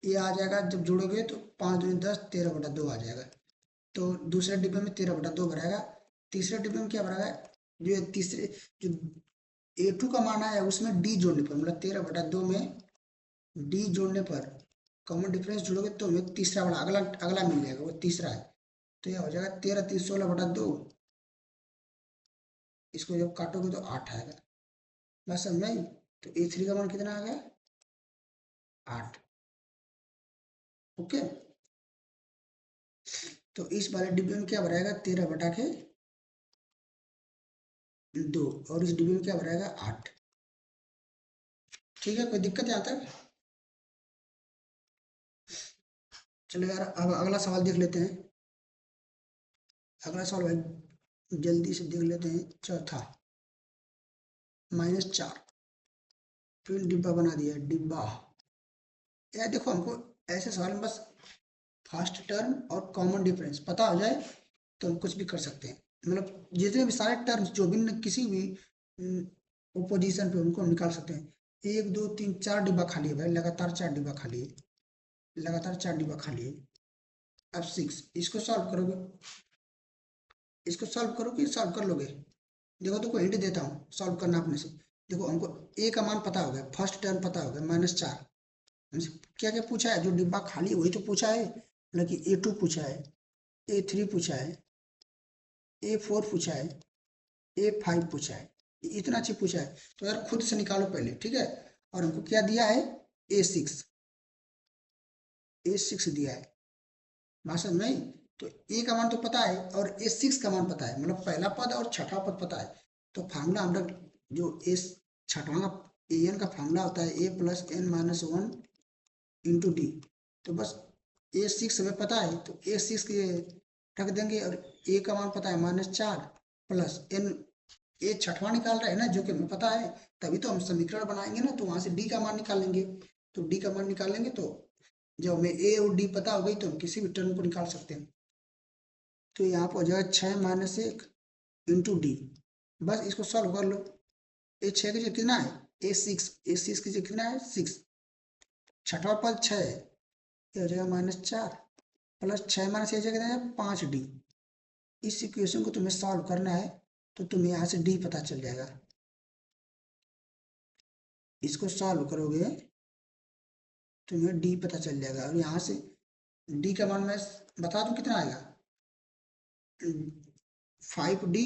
ये आ जाएगा, जब जोड़ोगे तो 5 दूनी 10, 13/2 आ जाएगा। तो दूसरे डिब्बे में 13/2 भराएगा, तीसरे डिब्बे में क्या भरा है, जो ये तीसरे जो A2 का मान है उसमें डी जोड़ने पर, मतलब 13/2 में डी जोड़ने पर कॉमन डिफरेंस जोड़ोगे तो हमें तीसरा वाला अगला अगला मिल जाएगा, वो तीसरा है। तो यह हो जाएगा 13×3=16/2। इसको जब काटोगे तो 8 आएगा। बस समझ में आई? तो A3 का मान कितना आ गया, 8। ओके। तो इस वाले डिब्बे में क्या भराएगा, 13/2, और इस डिब्बे में क्या भराएगा, 8। ठीक है, कोई दिक्कत यहाँ तक? चलो यार, अब अगला सवाल देख लेते हैं। अगला सवाल भाई जल्दी से देख लेते हैं। चौथा, -4, फिर डिब्बा बना दिया डिब्बा। यार देखो, हमको ऐसे सवाल में बस फर्स्ट टर्म और कॉमन डिफरेंस पता हो जाए तो हम कुछ भी कर सकते हैं। मतलब जितने भी सारे टर्म्स जो भी किसी भी ओपोजिशन पे उनको निकाल सकते हैं। 1 2 3 4 डिब्बा खाली है भाई, लगातार 4 डिब्बा खाली है, लगातार 4 डिब्बा खाली है। अब 6, इसको सॉल्व करोगे, इसको सॉल्व करोगे, सॉल्व कर लोगे। देखो तो कोई हिंट देता हूँ सॉल्व करना अपने से। देखो हमको ए का मान पता हो गया, फर्स्ट टर्म पता हो गया -4। हमसे क्या क्या पूछा है, जो डिब्बा खाली है वही तो पूछा है। मतलब कि A2 पूछा है, A3 पूछा है, A4 पूछा है, A5 पूछा है। इतना चीज पूछा है तो यार खुद से निकालो पहले, ठीक है। और हमको क्या दिया है, A6, A6 दिया है। बात समझ में आई? तो ए का मान तो पता है और A6 का मान पता है, मतलब पहला पद और छठा पद पता है। तो फार्मूला हम लोग जो एस छठवां का एन का फार्मूला होता है A+n-1 इंटू डी। तो बस A6 हमें पता है तो A6 के रख देंगे, और ए का मान पता है -4 प्लस एन। ए छठवां निकाल रहा है ना, जो कि हमें पता है, तभी तो हम समीकरण बनाएंगे ना, तो वहां से डी का मान निकालेंगे। तो डी का मान निकालेंगे तो जब हमें ए और डी पता हो गई तो हम किसी भी टर्म को निकाल सकते हैं। तो यहाँ पर हो जाएगा 6-1 इंटू डी। बस इसको सॉल्व कर लो। ए 6 की जगह कितना है, A6 की जगह कितना है, 6। छठवा पद 6 है, ये हो जाएगा -4 प्लस 6 माइनस ये जगह 5D। इस इक्वेशन को तुम्हें सॉल्व करना है तो तुम्हें यहाँ से डी पता चल जाएगा। इसको सॉल्व करोगे तुम्हें डी पता चल जाएगा, और यहाँ से डी का मान मैं बता दूं कितना आएगा, 5D।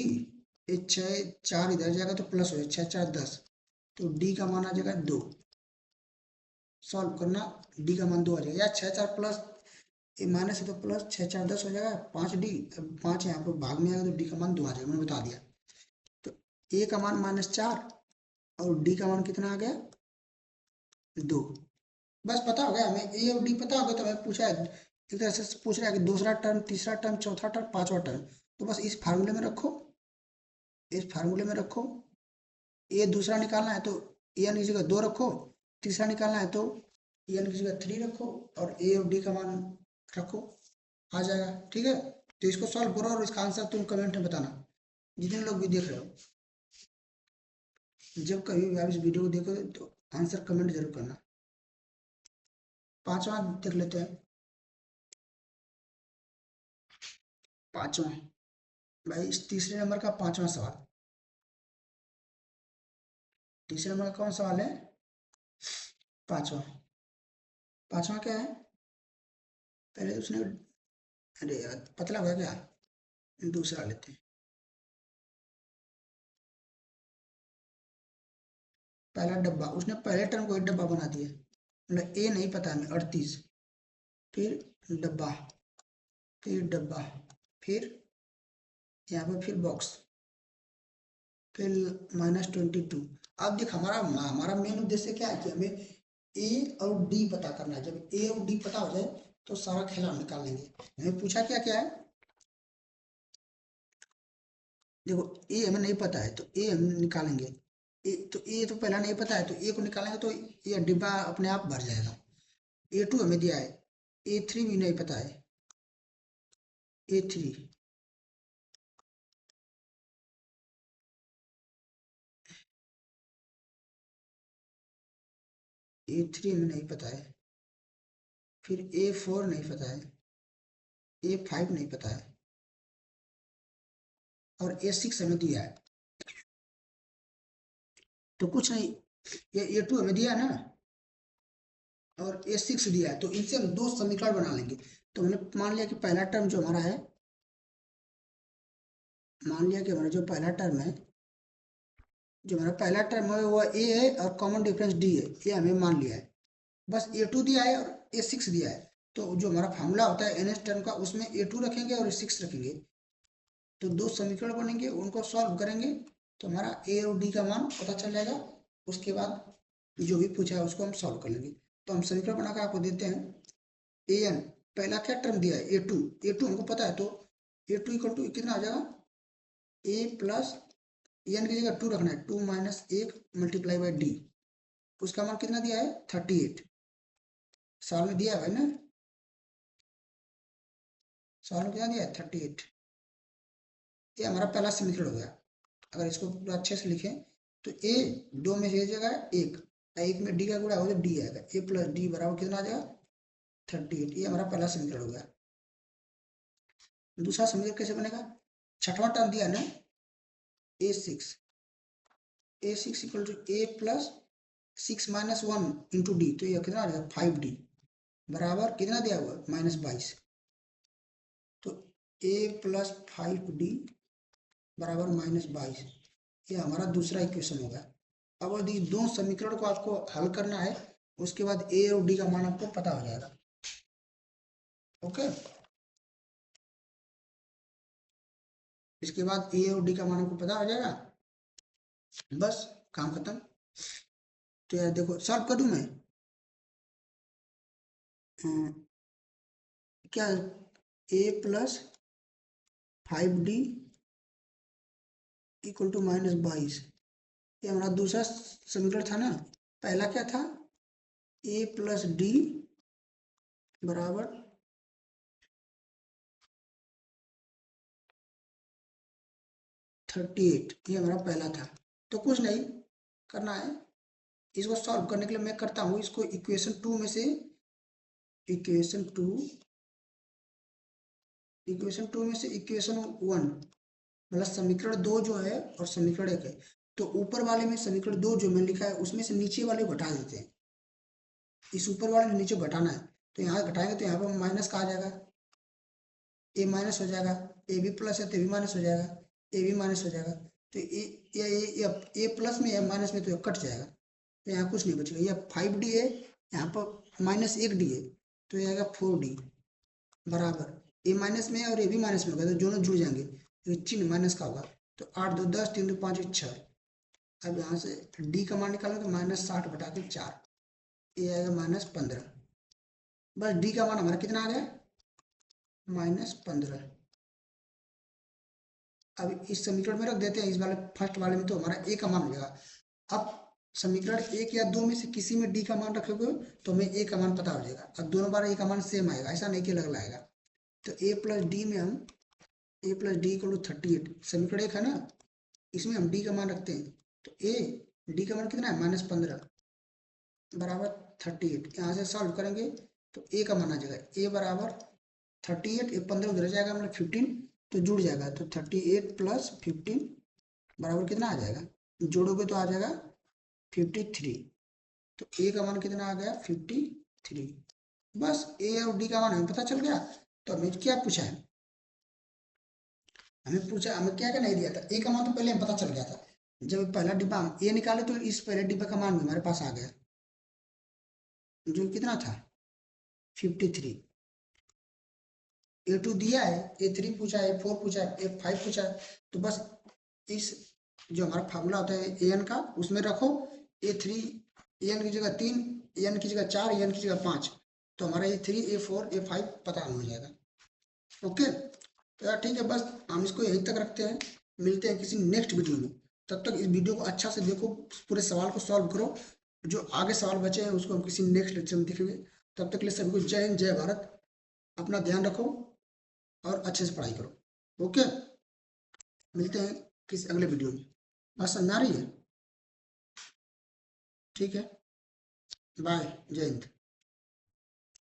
ये 6 4 इधर जाएगा तो प्लस हो जाएगा, 6×4=10। तो डी का मान आ जाएगा 2। सॉल्व करना, डी का मान 2 आ जाएगा, या 6 4 प्लस ये माइनस है तो प्लस 6×4=10 हो जाएगा 5D। अब 5 यहाँ पर भाग में आएगा तो डी का मान 2 आ जाएगा, मैंने बता दिया। तो ए का मान -4 और डी का मान कितना आ गया, 2। बस पता हो गया हमें, ए और डी पता हो गया तो हमें पूछा है, एक तरह से पूछ रहा है कि दूसरा टर्म, तीसरा टर्म, चौथा टर्म, पांचवा टर्म। तो बस इस फार्मूले में रखो, इस फार्मूले में रखो। ए दूसरा निकालना है तो एन की जगह 2 रखो, तीसरा निकालना है तो एन की जगह 3 रखो, और ए और डी का मान रखो, आ जाएगा। ठीक है, तो इसको सॉल्व करो और इसका आंसर तुम कमेंट में बताना, जितने लोग भी देख रहे हो। जब कभी भी आप इस वीडियो को देखो तो आंसर कमेंट जरूर करना। पांचवा देख लेते हैं। पांचवा भाई, इस तीसरे नंबर का पांचवा सवाल। तीसरे नंबर का कौन सवाल है, पांचवा। पांचवा क्या है, पहले उसने, अरे यार पतला हुआ क्या, दूसरा लेते हैं। पहला डब्बा, उसने पहले टर्म को एक डब्बा बना दिया, मतलब ए नहीं पता हमें, 38। फिर डब्बा, फिर डब्बा, फिर यहाँ पर फिर बॉक्स, फिर -22। अब देख, हमारा हमारा मेन उद्देश्य क्या है कि हमें ए और डी पता करना है। जब ए और डी पता हो जाए तो सारा खेल हम निकाल लेंगे। हमें पूछा क्या क्या है, देखो ए हमें नहीं पता है तो ए हम निकालेंगे। ए तो ए तो पहला नहीं पता है तो ए को निकालेंगे तो ये डिब्बा अपने आप भर जाएगा। A2 हमें दिया है, A3 भी नहीं पता है, A3, A3 हमें नहीं पता है। फिर A4 नहीं पता है, A5 नहीं पता है, और A6 हमें दिया है, तो कुछ नहीं, ये A2 हमें दिया है ना और A6 दिया है, तो इनसे हम दो समीकरण बना लेंगे। तो हमने मान लिया कि पहला टर्म जो हमारा है, मान लिया कि हमारा जो पहला टर्म है, जो हमारा पहला टर्म है वो A है और कॉमन डिफरेंस D है, ये हमें मान लिया है। बस A2 दिया है और A6 दिया है, तो जो हमारा फार्मूला होता है NS टर्म का, उसमें A2 रखेंगे और A6 रखेंगे, तो दो समीकरण बनेंगे, उनको सॉल्व करेंगे तो हमारा A और D का मान पता चल जाएगा। उसके बाद जो भी पूछा है उसको हम सॉल्व कर लेंगे। तो हम समीकरण बनाकर आपको देते हैं। AN पहला क्या टर्म दिया है A2 हमको पता है, तो A2 इक्वल टू कितना आ जाएगा, A प्लस एन की जगह 2 रखना है, 2 माइनस 1 मल्टीप्लाई बाई D, उसका मान कितना दिया है 38, सवाल में दिया है भाई ना, सवाल में कितना दिया है 38। ये हमारा पहला समीकरण हो गया। अगर इसको पूरा अच्छे से लिखें तो A दो में से एक जगह एक में D का गुणा हो तो D आएगा, A प्लस D बराबर कितना आ जाएगा 38। ये हमारा पहला समीकरण हो गया। दूसरा समीकरण कैसे बनेगा, छठवां टर्म दिया ना A6 equal to A plus 6 minus 1 into D, तो ये कितना आ जाएगा 5D बराबर कितना दिया हुआ -22, तो A प्लस 5D बराबर -22, ये हमारा दूसरा इक्वेशन होगा। अब यदि दो समीकरण को आपको हल करना है, उसके बाद A और D का मान आपको पता हो जाएगा। ओके, इसके बाद A और D का मान आपको पता हो जाएगा, बस काम खत्म। तो यार देखो सॉल्व कर दूं मैं, क्या A plus 5D equal to -22, ये हमारा दूसरा समीकरण था ना। पहला क्या था, A प्लस D बराबर 38, ये हमारा पहला था। तो कुछ नहीं करना है, इसको सॉल्व करने के लिए मैं करता हूँ इसको इक्वेशन टू में से, इक्वेशन टू में से इक्वेशन वन, मतलब समीकरण दो जो है और समीकरण एक है, तो ऊपर वाले में समीकरण दो जो मैंने लिखा है उसमें से नीचे वाले घटा देते हैं। इस ऊपर वाले में नीचे घटाना है, तो यहाँ घटाएंगे तो यहाँ पर माइनस का आ जाएगा, ए माइनस हो जाएगा, ए भी प्लस है तो भी माइनस हो जाएगा, ए भी माइनस हो जाएगा, तो ए प्लस में या माइनस में तो कट जाएगा, तो यहाँ कुछ नहीं बचेगा। ये 5D है, यहाँ पर -1D है, तो ये आएगा 4D बराबर, ए माइनस में और ए भी माइनस में होगा तो दोनों जुड़ जाएंगे, तो चिन्ह माइनस का होगा, तो 8 2 10 3 2 5 6। अब यहाँ से D का मान निकालें तो -60/4, ये आएगा -15, बस D का मान हमारा कितना आ गया -15। अब इस समीकरण में रख देते हैं, इस वाले फर्स्ट वाले में तो हमारा A का मान हो जाएगा। अब समीकरण एक या दो में से किसी में D का मान रखोगे तो हमें A का मान पता हो जाएगा। अब दोनों बार A का मान सेम आएगा, ऐसा नहीं कि अलग आएगा। तो A प्लस डी में हम A plus D equal to 38, समीकरण एक है ना, इसमें हम D का मान रखते हैं, तो D का मान कितना है -15 बराबर 38। यहाँ से सॉल्व करेंगे तो A का मान आ जाएगा, A बराबर 38, ये 15 उधर जाएगा मतलब 15, तो जुड़ जाएगा, तो 38 प्लस 15 बराबर कितना आ जाएगा, जोड़ोगे तो आ जाएगा 53। तो A का मान कितना आ गया 53। बस A और D का मान हमें पता चल गया। तो हमें क्या पूछा है, हमें क्या क्या नहीं दिया था, A का मान तो पहले हमें पता चल गया था, जब पहला डिब्बा हम A निकाले तो इस पहले डिब्बे का मान भी हमारे पास आ गया, जो कितना था 53। A2 दिया है, A3 पूछा है, A4 पूछा है, A5 पूछा है, तो बस इस जो हमारा फार्मूला होता है AN का उसमें रखो, A3 AN की जगह 3, AN की जगह 4, AN की जगह 5, तो हमारा A3 A4 A5 पता हो जाएगा। ओके, तो यार ठीक है, बस हम इसको यहीं तक रखते हैं, मिलते हैं किसी नेक्स्ट वीडियो में। तब तक इस वीडियो को अच्छा से देखो, पूरे सवाल को सॉल्व करो, जो आगे सवाल बचे हैं उसको हम किसी नेक्स्ट लेक्चर में देखेंगे। तब तक के लिए सभी को जय हिंद, जय भारत, अपना ध्यान रखो और अच्छे से पढ़ाई करो। ओके, मिलते हैं किसी अगले वीडियो में। बात समझ आ रही है? ठीक है, बाय, जय हिंद।